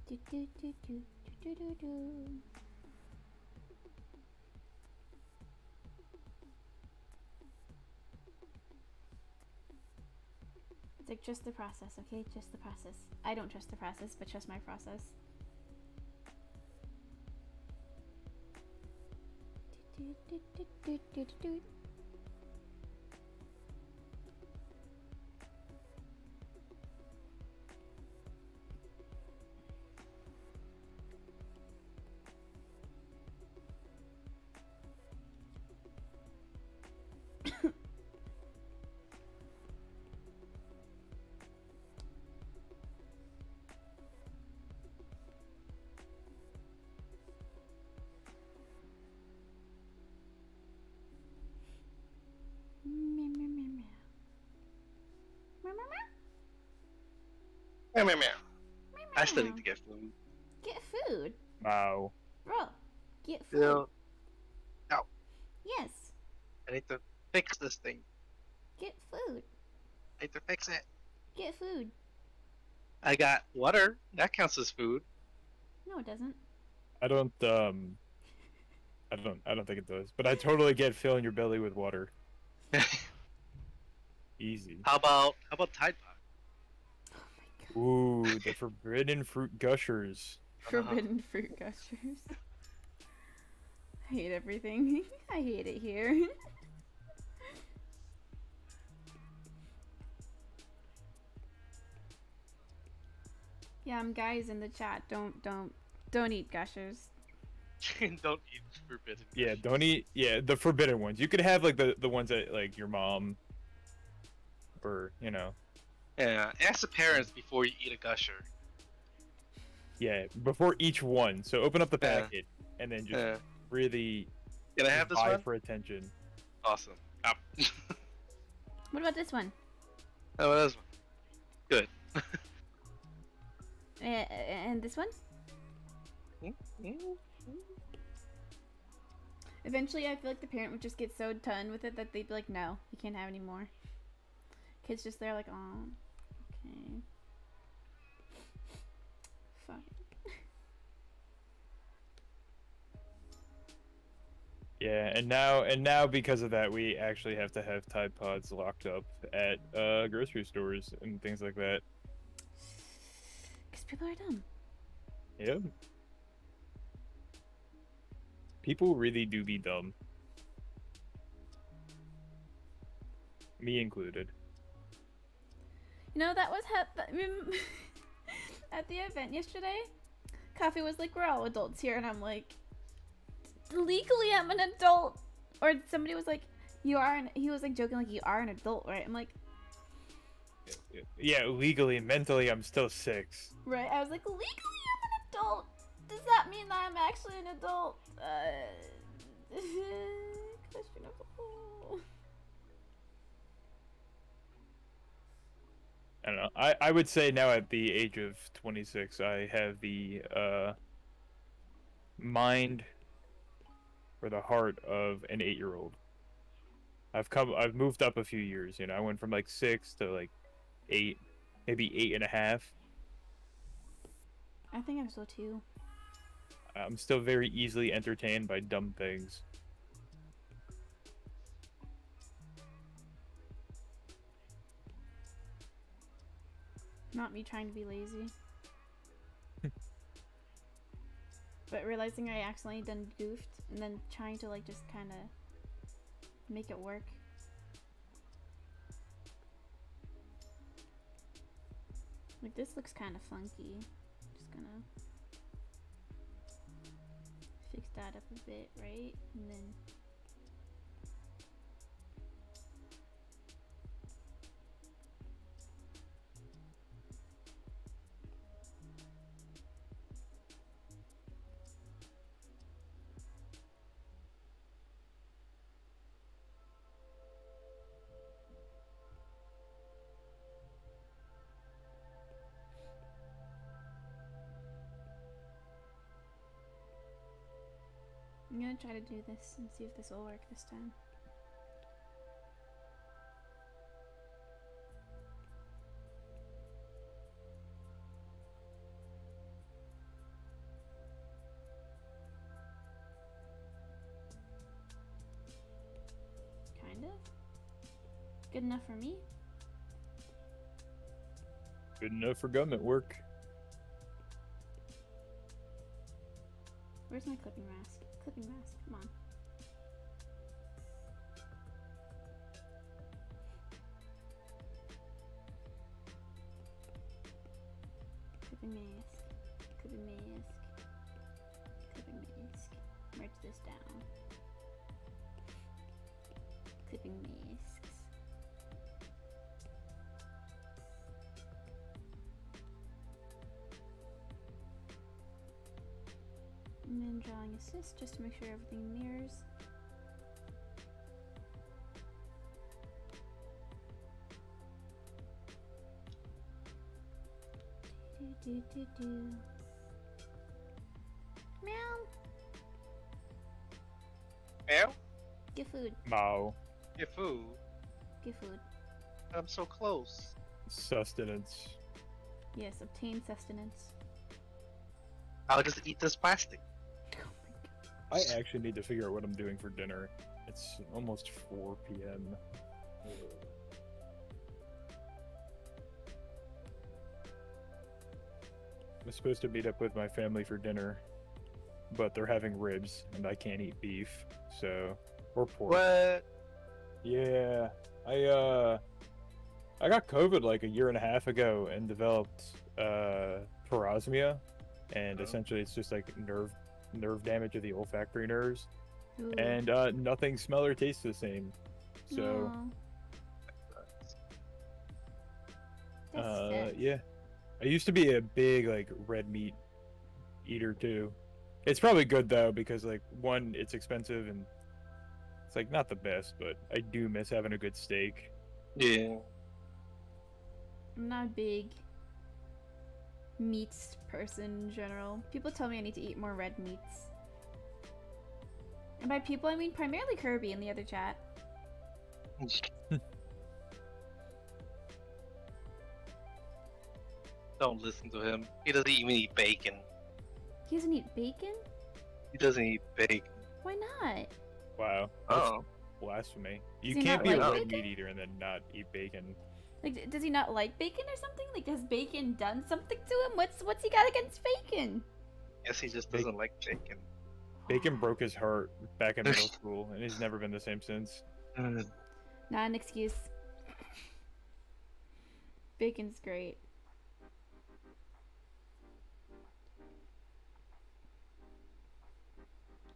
Do do do do do do do. It's like just the process, okay? Just the process. I don't trust the process, but trust my process. Do, do, do, do, do, do, do. Meow, meow, meow, meow. Meow, meow, meow. Meow, meow, meow. Meow, I still meow. need to get food. Get food, Wow. bro. Get food. Still, Yes, I need to fix this thing. get food. I need to fix it. Get food. I got water. That counts as food. No, it doesn't. I don't think it does. But I totally get filling your belly with water. Easy. How about Tide Pod? Oh my god. Ooh, the forbidden fruit gushers. Forbidden fruit gushers. I hate everything. I hate it here. Yeah, guys in the chat. Don't eat gushers. Don't eat forbidden. Yeah, don't eat. Yeah, the forbidden ones. You could have like the ones that like your mom, or you know. Yeah, ask the parents before you eat a gusher. Yeah, before each one. So open up the Yeah. packet and then just Yeah. really Can I have this vie one? for attention. Awesome. Up. What about this one? Oh, this one. Good. And this one? Mm-hmm. Eventually, I feel like the parent would just get so done with it that they'd be like, "No, you can't have any more." Kids just there like, "Oh, okay, fine." Yeah, and now because of that, we actually have to have Tide Pods locked up at grocery stores and things like that. Because people are dumb. Yep. People really do be dumb. Me included. You know, that was at the event yesterday. Coffee was like, "We're all adults here," and I'm like, "Legally, I'm an adult." Or somebody was like, "You are," he was like joking like, "You are an adult, right?" I'm like, Yeah, legally, mentally, I'm still 6. right? I was like, "Legally, I'm an adult. Does that mean that I'm actually an adult?" Questionable. I don't know. I would say now at the age of 26, I have the mind or the heart of an 8-year-old. I've moved up a few years, you know. I went from like 6 to like 8, maybe 8.5. I think I'm so too. I'm still very easily entertained by dumb things. Not me trying to be lazy. but realizing I accidentally done goofed, and then trying to like just kind of make it work. Like this looks kind of funky. Just gonna fix that up a bit, right? And then I'm gonna try to do this and see if this will work this time. Kind of. Good enough for me. Good enough for government work. Where's my clipping mask? Clipping mask, come on. Clipping mask. Clipping mask. Clipping mask. Merge this down. Clipping masks. And then drawing assist just to make sure everything mirrors. Do. Meow. Meow? Get food. Mao. Get food. Get food. I'm so close. Sustenance. Yes, obtain sustenance. I'll just eat this plastic. I actually need to figure out what I'm doing for dinner. It's almost 4 p.m. I'm supposed to meet up with my family for dinner, but they're having ribs, and I can't eat beef, so... Or pork. What? Yeah, I got COVID like a year and a half ago and developed parosmia, and essentially it's just like nerve damage of the olfactory nerves, Ooh. and nothing smell or tastes the same. So Aw. That's sad. yeah, I used to be a big like red meat eater too. It's probably good though because like one, it's expensive and it's like not the best, but I do miss having a good steak. Yeah. I'm not a big meats person in general. People tell me I need to eat more red meats. And by people, I mean primarily Kirby in the other chat. Don't listen to him. He doesn't even eat bacon. He doesn't eat bacon? He doesn't eat bacon. Why not? Wow, that's Oh. blasphemy. You Does he can't not be a like red bacon? meat eater and then not eat bacon. Like, does he not like bacon or something? Like, has bacon done something to him? What's he got against bacon? Guess he just doesn't like bacon. Bacon broke his heart back in middle school, and he's never been the same since. Mm. Not an excuse. Bacon's great.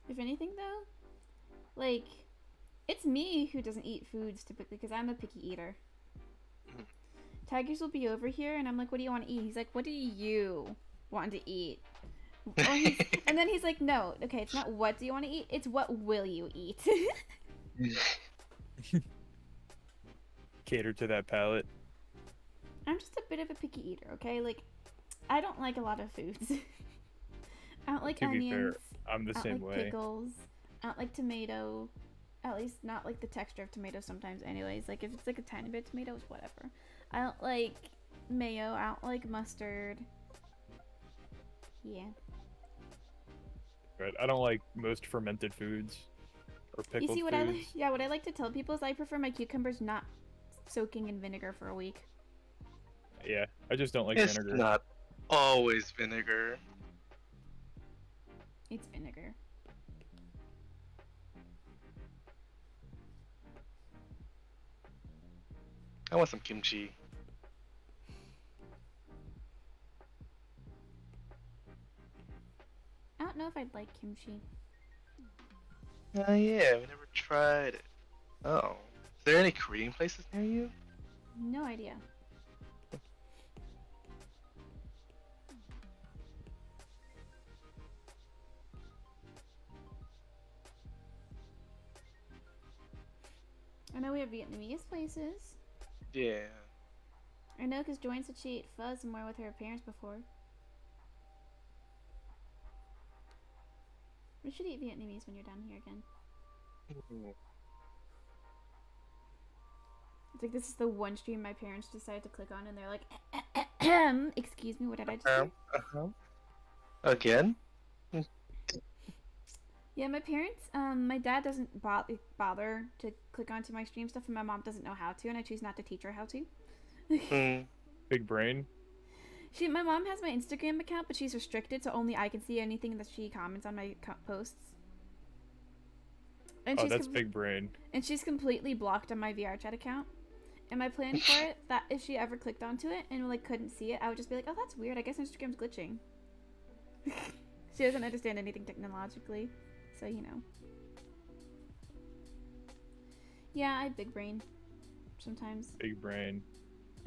If anything, though, like, it's me who doesn't eat foods typically because I'm a picky eater. Tigers will be over here, and I'm like, "What do you want to eat?" He's like, "What do you want to eat?" And then he's like, "No, okay, it's not what do you want to eat, it's what will you eat." Cater to that palate. I'm just a bit of a picky eater, okay? Like, I don't like a lot of foods. I don't like To be fair, onions. I'm the I don't same like way. pickles. I don't like tomato. At least not like the texture of tomato sometimes anyways. Like if it's like a tiny bit of tomatoes, whatever. I don't like mayo. I don't like mustard. Yeah. Right. I don't like most fermented foods or pickled You see what foods. what I like to tell people is I prefer my cucumbers not soaking in vinegar for a week. Yeah, I just don't like It's vinegar. not always vinegar. It's vinegar. I want some kimchi. I don't know if I'd like kimchi. Oh yeah, we never tried it. Oh. Is there any Korean places near you? No idea. I know we have Vietnamese places. Yeah. I know because Joanne said she ate pho somewhere with her parents before. We should eat Vietnamese when you're down here again. It's like this is the one stream my parents decided to click on and they're like, excuse me, what did I just do? Again? Yeah, my parents, my dad doesn't bother to click onto my stream stuff and my mom doesn't know how to and I choose not to teach her how to. Big brain. My mom has my Instagram account, but she's restricted, so only I can see anything that she comments on my posts. And that's big brain. And she's completely blocked on my VR chat account. And my plan for it, that if she ever clicked onto it and like couldn't see it, I would just be like, oh, that's weird. I guess Instagram's glitching. She doesn't understand anything technologically, so you know. Yeah, I big brain sometimes. Big brain.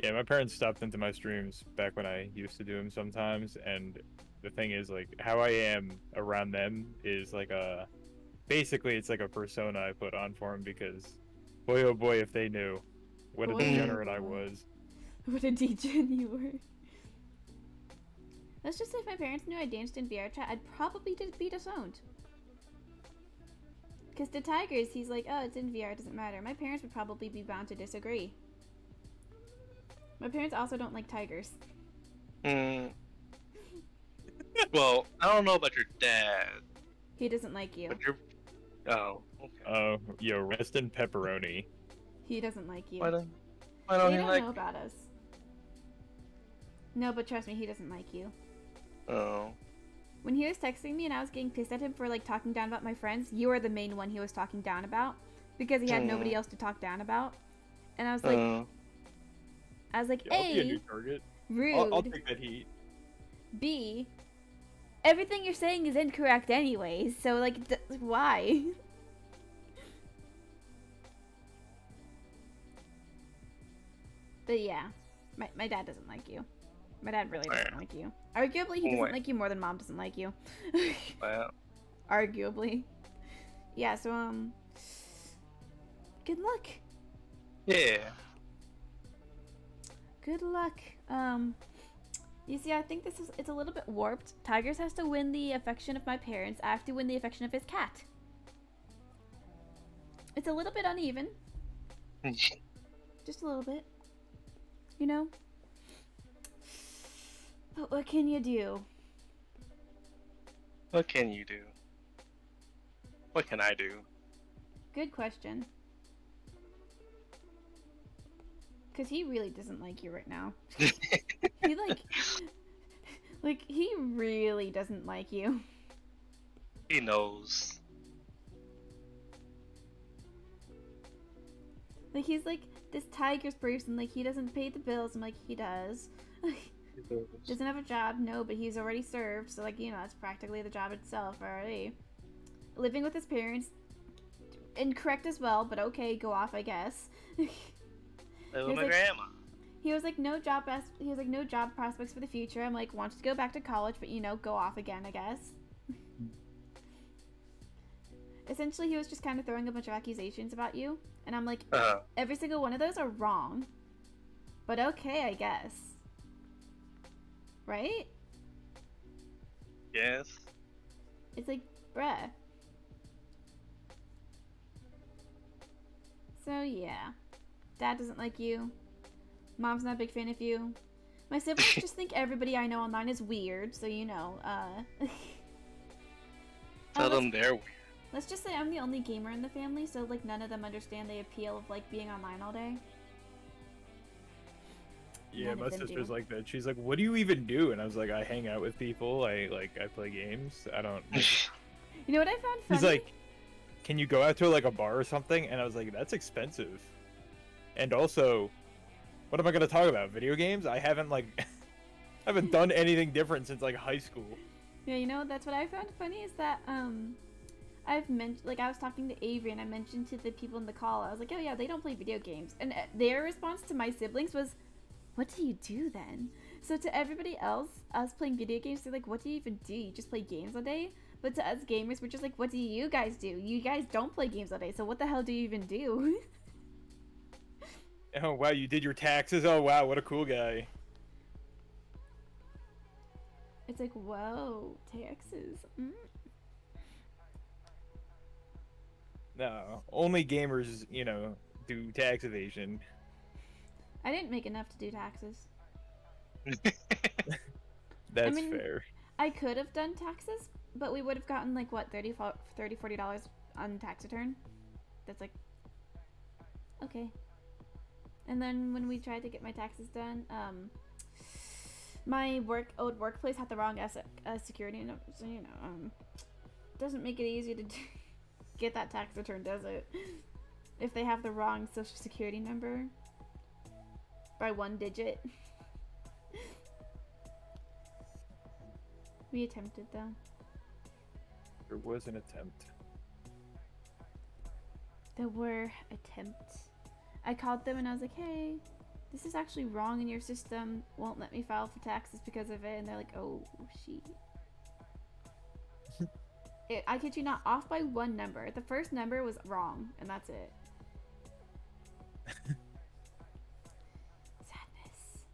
Yeah, my parents stopped into my streams back when I used to do them sometimes, and the thing is, like, how I am around them is like basically it's like a persona I put on for them because, boy oh boy, if they knew what a degenerate I was. What a degen you were. Let's just say if my parents knew I danced in VR chat, I'd probably be disowned. Because to Tigers, he's like, oh, it's in VR, it doesn't matter. My parents would probably be bound to disagree. My parents also don't like tigers. Well, I don't know about your dad. He doesn't like you. But oh, okay. Oh, yo, rest in pepperoni. He doesn't like you. Why don't he he don't like know about us. No, but trust me, he doesn't like you. Oh. When he was texting me and I was getting pissed at him for like talking down about my friends, you were the main one he was talking down about because he had nobody else to talk down about. And I was like, Yeah, I'll be a A, new target. rude. I'll take that heat. B, everything you're saying is incorrect anyways, so like, why? But yeah, my dad doesn't like you. My dad really doesn't like you. Arguably, he doesn't like you more than mom doesn't like you. Well. Arguably. Yeah, so, good luck. Yeah. Good luck. You see, I think it's a little bit warped. Tigers has to win the affection of my parents. I have to win the affection of his cat. It's a little bit uneven. Just a little bit. You know? But what can you do? What can you do? What can I do? Good question. Because he really doesn't like you right now. He like, he really doesn't like you. He knows. Like, he's like this Tigers person, like, he doesn't pay the bills. I'm like, he does. Doesn't have a job, no, but he's already served, so like, you know, that's practically the job itself already. Living with his parents, incorrect as well, but okay, go off, I guess. Live with my grandma. He was like, no job prospects for the future. I'm like, wants to go back to college, but you know, go off again, I guess. Essentially, he was just kind of throwing a bunch of accusations about you, and I'm like, every single one of those are wrong. But okay, I guess. Right? Yes. It's like, bruh. So yeah. Dad doesn't like you. Mom's not a big fan of you. My siblings just think everybody I know online is weird, so you know, Tell them they're weird. Let's just say I'm the only gamer in the family, so like none of them understand the appeal of like being online all day. Yeah, None my of them sister's do. like that. She's like, "What do you even do?" And I was like, "I hang out with people. I play games. I don't." You know what I found funny? He's like, "Can you go out to like a bar or something?" And I was like, "That's expensive." And also, what am I gonna talk about? Video games? I haven't like, I haven't done anything different since like high school. Yeah, you know, that's what I found funny is that I've mentioned, like, I was talking to Avery and I mentioned to the people in the call, I was like, oh yeah, they don't play video games, and their response to my siblings was, what do you do then? So to everybody else, us playing video games, they're like, what do you even do? You just play games all day? But to us gamers, we're just like, what do you guys do? You guys don't play games all day, so what the hell do you even do? Oh wow, you did your taxes. Oh wow, what a cool guy. It's like, whoa, taxes. Mm. No, only gamers, you know, do tax evasion. I didn't make enough to do taxes. That's mean, fair. I could have done taxes, but we would have gotten like what, $30, $40 on tax return. That's like, okay. And then when we tried to get my taxes done, my old workplace had the wrong security number, so you know, doesn't make it easy to get that tax return, does it? If they have the wrong social security number by 1 digit. We attempted though. There was an attempt. There were attempts. I called them and I was like, hey, this is actually wrong in your system. Won't let me file for taxes because of it. And they're like, oh, shit. I kid you not, off by 1 number. The first number was wrong, and that's it. Sadness.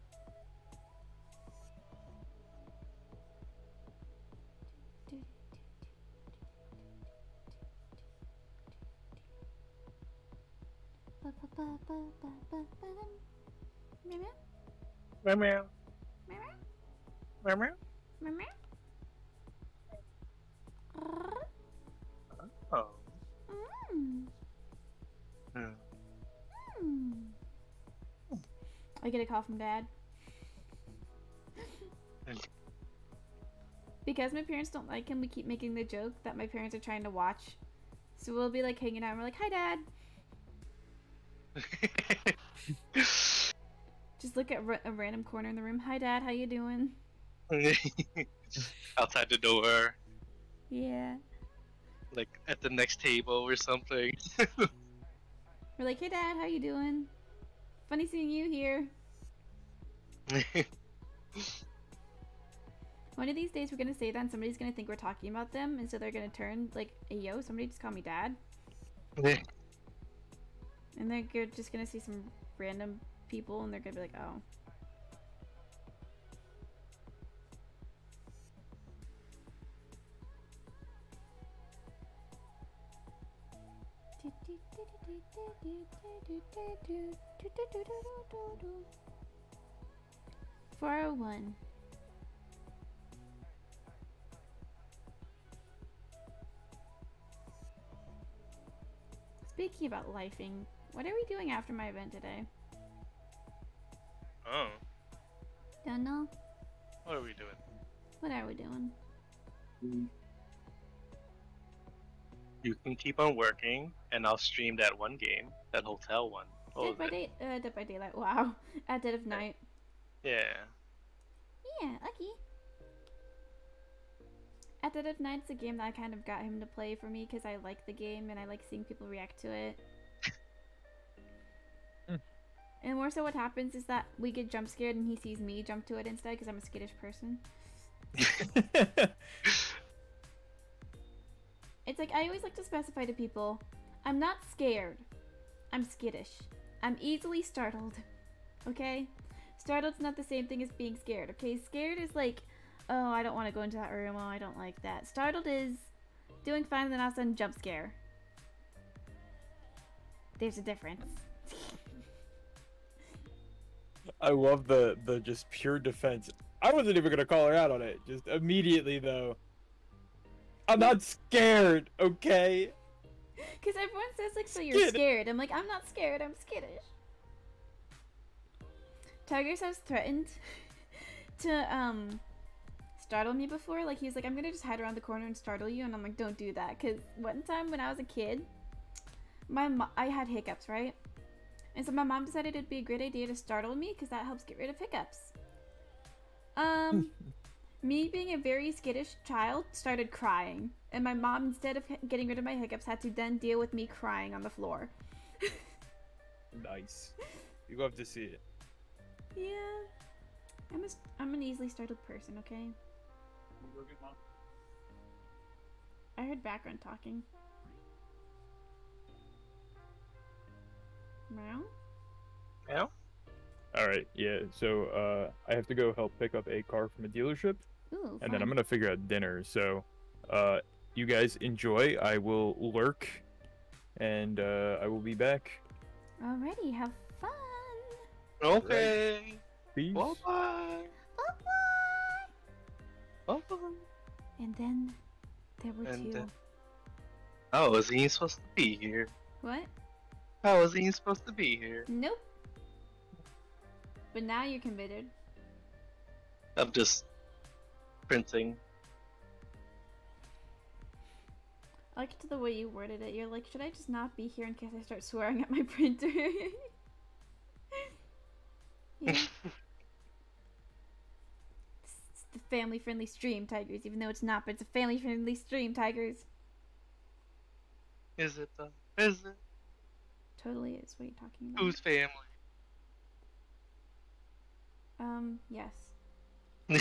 Meow meow. Meow meow. Oh. I get a call from Dad. Because my parents don't like him, we keep making the joke that my parents are trying to watch. So we'll be like hanging out and we're like, hi Dad. Just look at a random corner in the room. Hi Dad, how you doing? Outside the door, Yeah. like at the next table or something. We're like, hey Dad, how you doing? Funny seeing you here. One of these days we're gonna say that and somebody's gonna think we're talking about them, and so they're gonna turn like, hey yo, somebody just call me Dad. And they're just gonna see some random people and they're gonna be like, oh. $401. Speaking about lifing, what are we doing after my event today? Oh, Don't know. what are we doing? What are we doing? You can keep on working, and I'll stream that one game, that hotel one. Dead by Daylight. Wow. At dead of night. Yeah. Yeah, lucky. At Dead of Night's a game that I kind of got him to play for me because I like the game and I like seeing people react to it. And more so what happens is that we get jump scared and he sees me jump to it instead because I'm a skittish person. It's like I always like to specify to people, I'm not scared. I'm skittish. I'm easily startled. Okay? Startled's not the same thing as being scared, okay? Scared is like, oh, I don't want to go into that room, oh, I don't like that. Startled is doing fine and then all of a sudden jump scare. There's a difference. I love the just pure defense. I wasn't even gonna call her out on it. Just immediately though. I'm not scared, okay? Because everyone says like, so you're scared. I'm like, I'm not scared, I'm skittish. Tigers has threatened to startle me before. Like, he's like, I'm gonna just hide around the corner and startle you, and I'm like, don't do that. Because one time when I was a kid, I had hiccups, right? And so my mom decided it'd be a great idea to startle me because that helps get rid of hiccups. Me being a very skittish child started crying, and my mom, instead of getting rid of my hiccups, had to then deal with me crying on the floor. Nice. You love to see it. Yeah. I'm an easily startled person, okay? I heard background talking. Meow? Meow? Alright, yeah, so I have to go help pick up a car from a dealership. Ooh, And then fun. I'm gonna figure out dinner. So you guys enjoy. I will lurk. And I will be back. Alrighty, have fun! Okay. Peace. Bye bye. Bye-bye! Bye bye. And then there were And, two. I wasn't even supposed to be here. What? I wasn't even supposed to be here. Nope. But now you're committed. I'm just printing. I liked the way you worded it. You're like, should I just not be here in case I start swearing at my printer? Yeah. It's the family-friendly stream, Tigers. Even though it's not, but it's a family-friendly stream, Tigers. Is it though? Is it? Totally is. What are you talking about? Whose family? Yes. I'm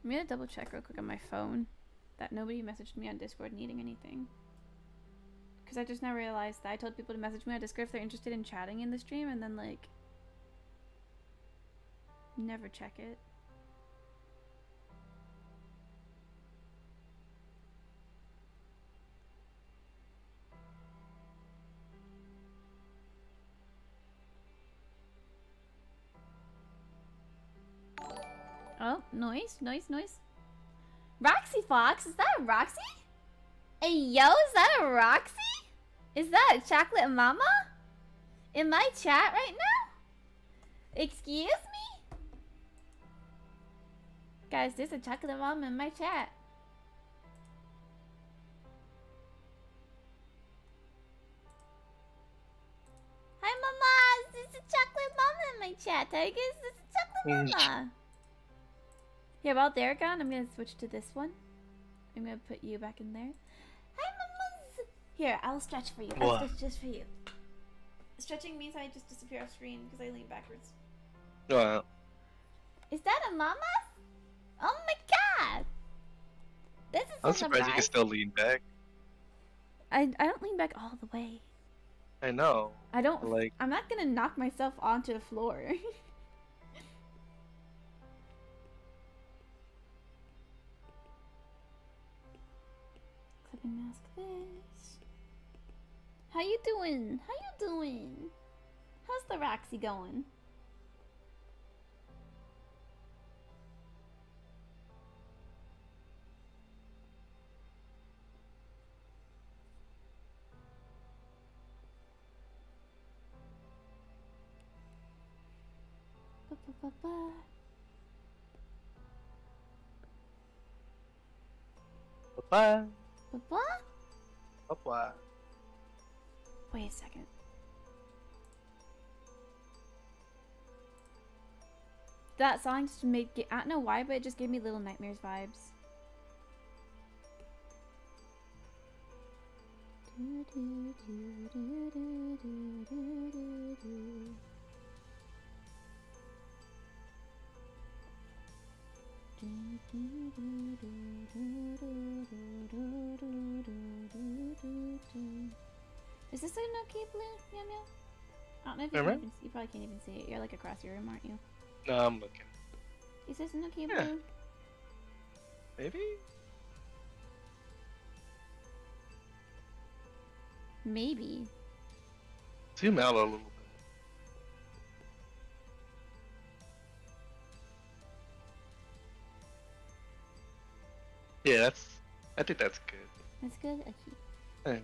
gonna double check real quick on my phone that nobody messaged me on Discord needing anything. Because I just now realized that I told people to message me on Discord if they're interested in chatting in the stream, and then, like, never check it. Oh, noise. Roxy Fox? Is that a Roxy? Hey, yo, is that a Roxy? Is that a chocolate mama? In my chat right now? Excuse me? Guys, there's a chocolate mama in my chat. Hi, mama! There's a chocolate mama in my chat, Tigers. There's a chocolate mama. Yeah, while they're gone, I'm gonna switch to this one. I'm gonna put you back in there. Hi, mamas! Here, I'll stretch for you. I'll stretch just for you. Stretching means I just disappear off screen because I lean backwards. Wow. Is that a mama? Oh my god! This is I'm a surprised you can surprise. still lean back. I don't lean back all the way. I know. I don't. Like, I'm not gonna knock myself onto the floor. Clipping mask this. How you doing? How you doing? How's the Roxy going? Ba-ba-ba-ba. bye Ba-ba? bye. Bye. Wait a second. That song just made, I don't know why, but it just gave me Little Nightmares vibes. Is this a Nokia blue, Meow Meow? I don't know if you can Remember? even see. You probably can't even see it. You're like across your room, aren't you? No, I'm looking. Is this a Nokia Yeah. blue? Maybe? Maybe. Zoom out a little bit. Yeah, I think that's good. That's good. Okay. Yeah.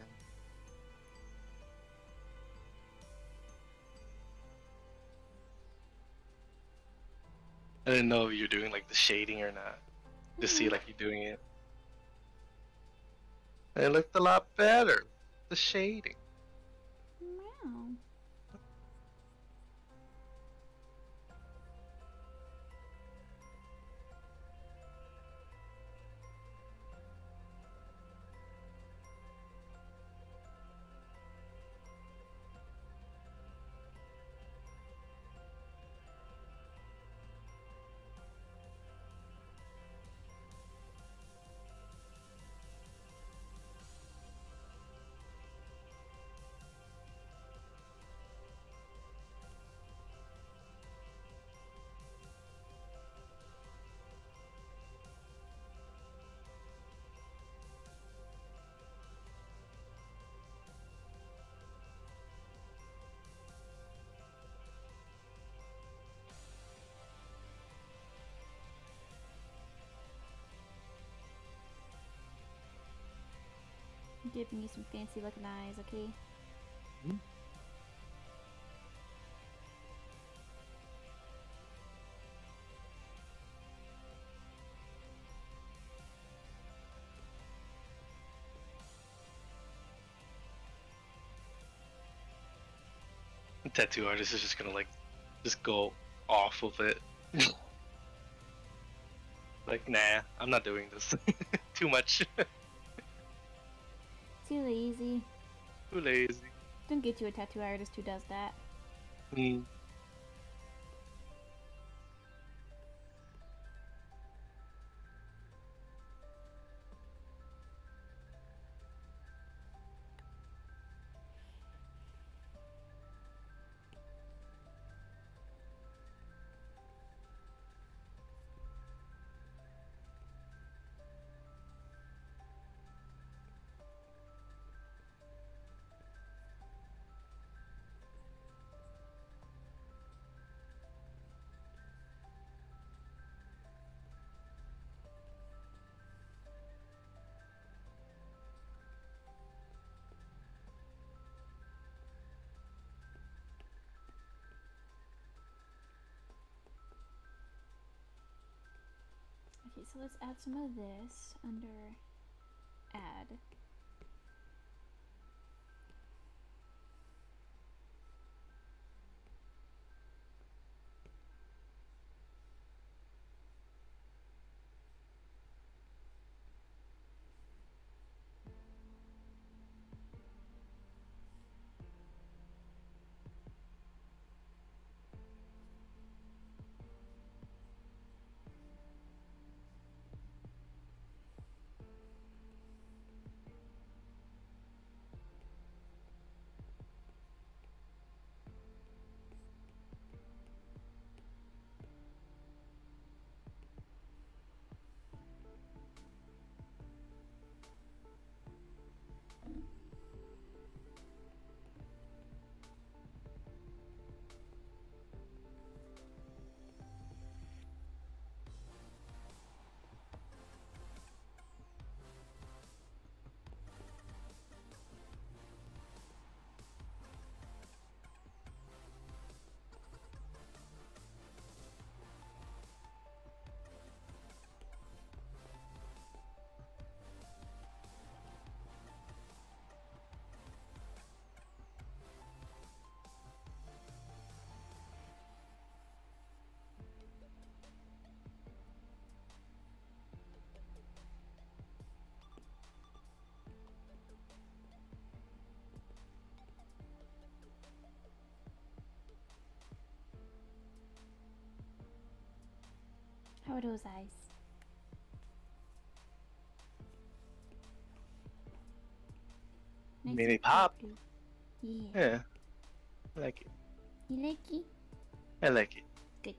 I didn't know if you're doing like the shading or not. Just see like you're doing it. It looked a lot better. The shading. Wow. Giving you some fancy looking eyes, okay? The tattoo artist is just gonna like just go off of it. Like, nah, I'm not doing this. Too much. Too lazy. Too lazy. Don't get you a tattoo artist who does that. Mm. Okay, so let's add some of this under add. How are those eyes? Nice Mini and pop. cute. Yeah. Yeah. I like it. You like it? I like it. Good.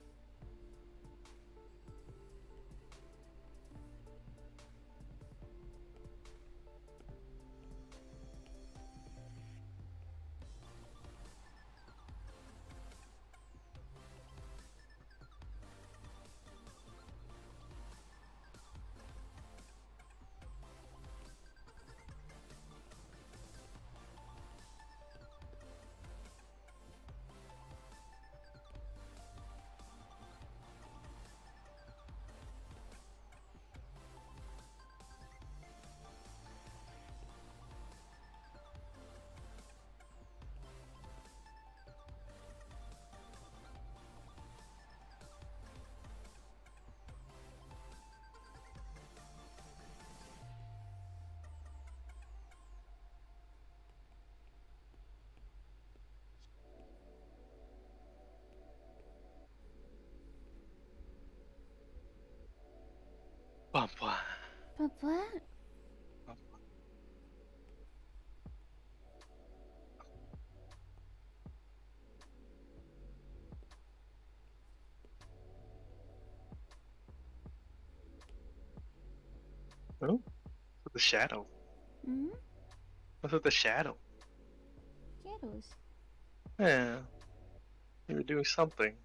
But what? Oh, the shadow. Hmm? What's with the shadow? Shadows. Yeah, you were doing something.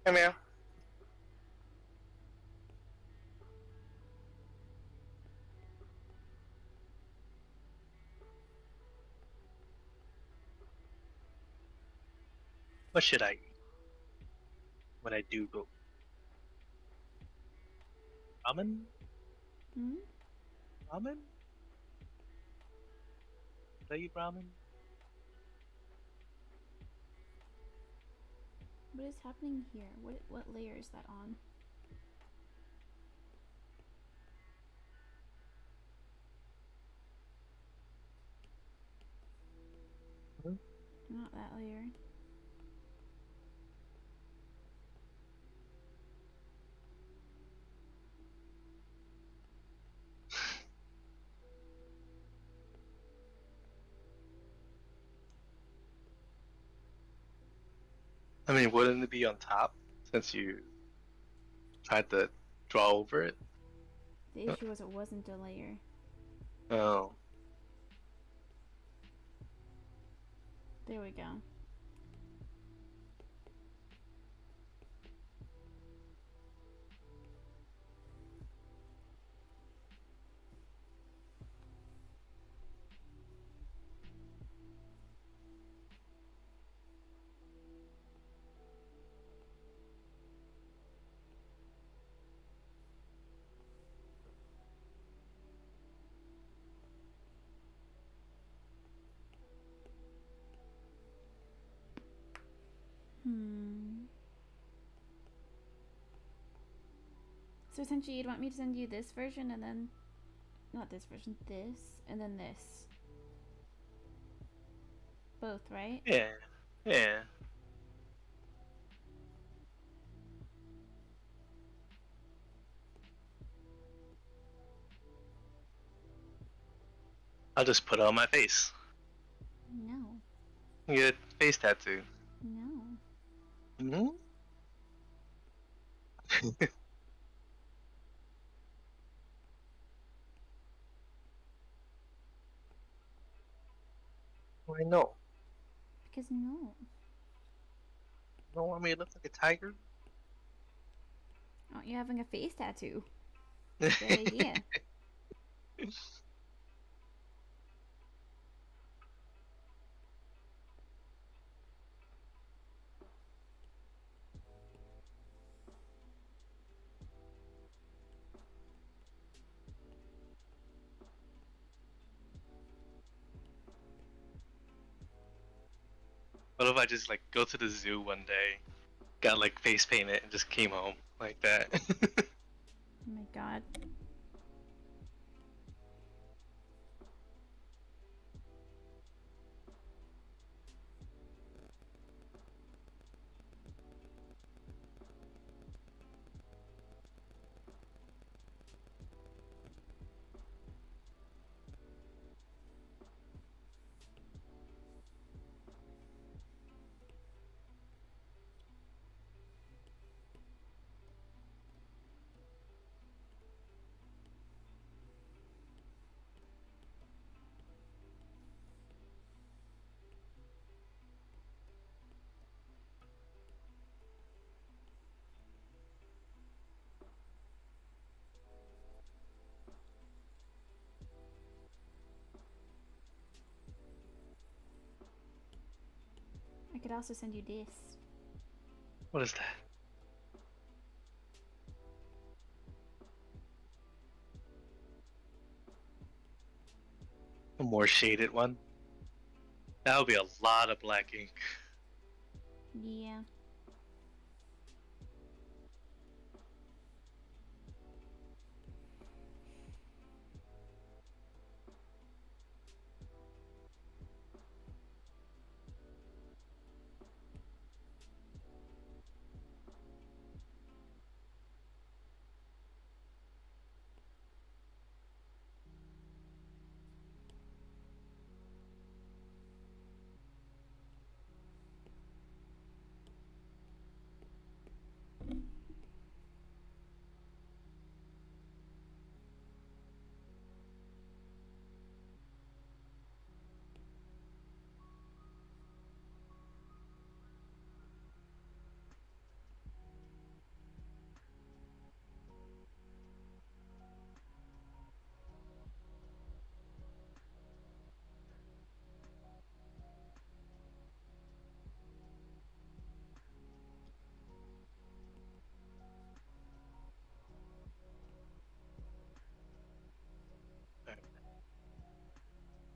Hey, man. What should I eat when I do go? Ramen? Hmm? Ramen? Should I eat ramen? What is happening here? What layer is that on? Not that layer. I mean, wouldn't it be on top since you tried to draw over it? The issue was it wasn't a layer. Oh. There we go. So essentially you'd want me to send you this version and then... Not this version, this, and then this. Both, right? Yeah. Yeah. I'll just put it on my face. No. Get a face tattoo. No. Hmm? Why no? Because no. You don't want me to look like a tiger? Aren't you having a face tattoo? Good idea. What if I just like go to the zoo one day, got like face painted, and just came home like that? Oh my god. I could also send you this. What is that? A more shaded one? That would be a lot of black ink. Yeah.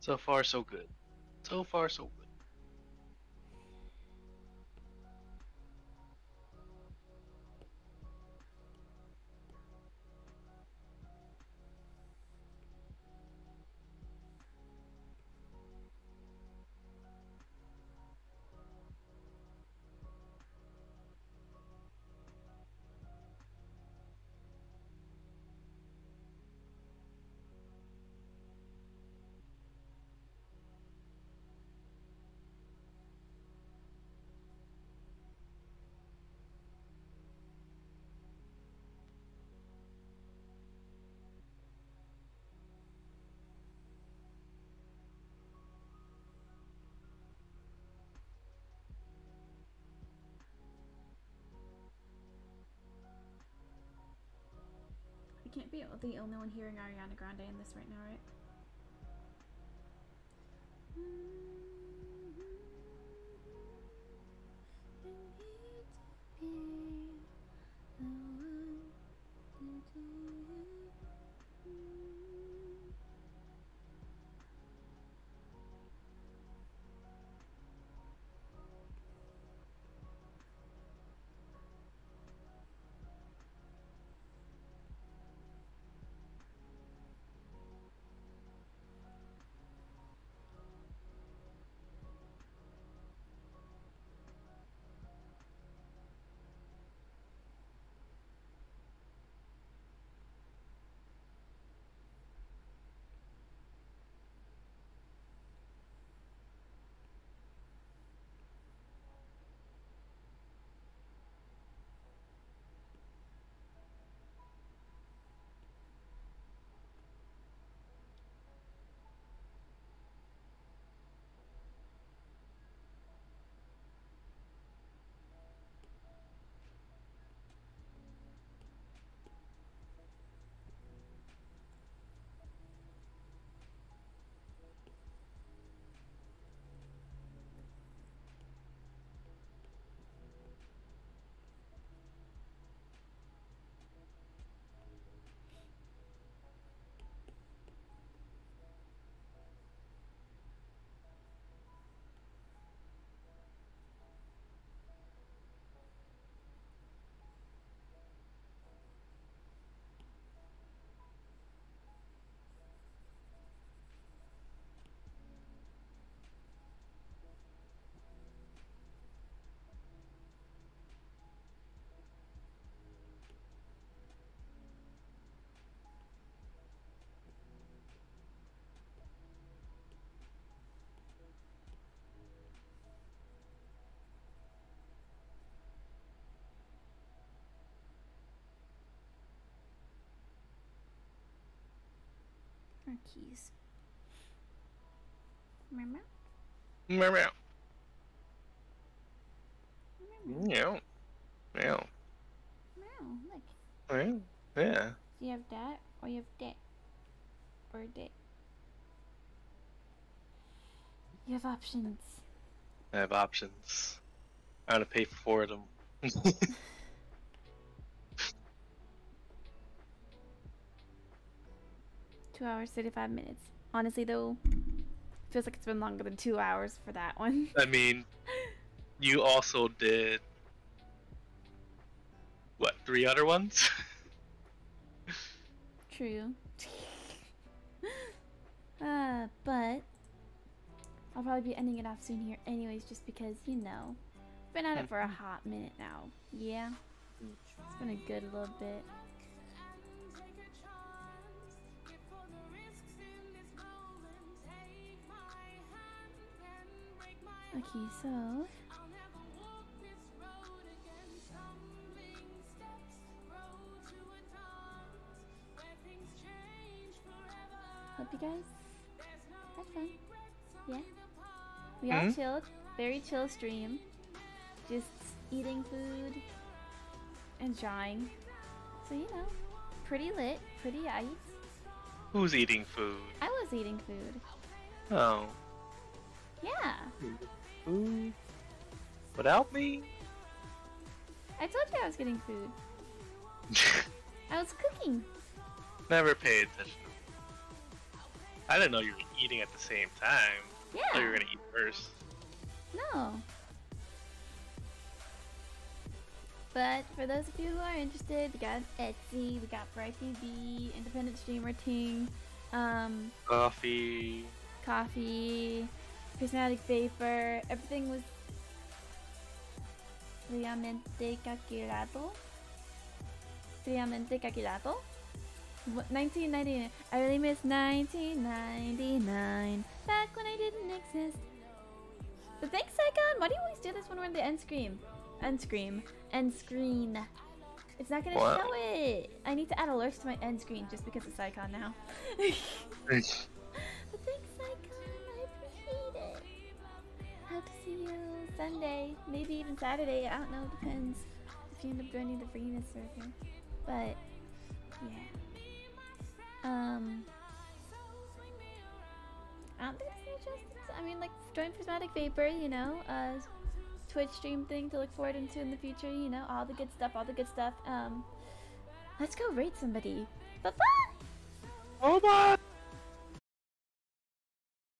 So far, so good. So far, so good. I can't be the only one hearing Ariana Grande in this right now, right? Our keys. Remember? Meow meow. Remember? Meow. Meow. Meow, look. Meow. Yeah. Do you have that or you have that? Or that? You have options. I have options. I'm gonna pay for 4 of them. 2 hours, 35 minutes. Honestly, though, feels like it's been longer than 2 hours for that one. I mean, you also did what, 3 other ones? True. But I'll probably be ending it off soon here anyways, just because, you know, been at it for a hot minute now. Yeah? It's been a good little bit. Okay, so hope you guys had fun. Yeah, we all chilled. Very chill stream. Just eating food and drawing. So, you know, pretty lit, pretty ice. Who's eating food? I was eating food. Oh. Yeah. Food? Without me? I told you I was getting food. I was cooking. Never paid attention. I didn't know you were eating at the same time. I thought you were Yeah. gonna eat first. No. But for those of you who are interested, we got Etsy, we got Bright TV, Independent Streamer Ting, Coffee. Coffee, Prismatic Vapor, everything was fríamente calculado. Fríamente calculado. 1999. I really miss 1999. Back when I didn't exist. But thanks, Icon. Why do you always do this when we're in the end screen? End screen. End screen. It's not gonna What? show it. I need to add alerts to my end screen just because it's Icon now. But thanks, Icon. I appreciate it. Hope to see you Sunday, maybe even Saturday. I don't know. Depends if you end up joining the Venus server. But yeah. I don't think it's interesting. I mean, like, join Prismatic Vapor, you know, Twitch stream thing to look forward into in the future, you know, all the good stuff, Let's go rate somebody. Bye-bye! Oh my!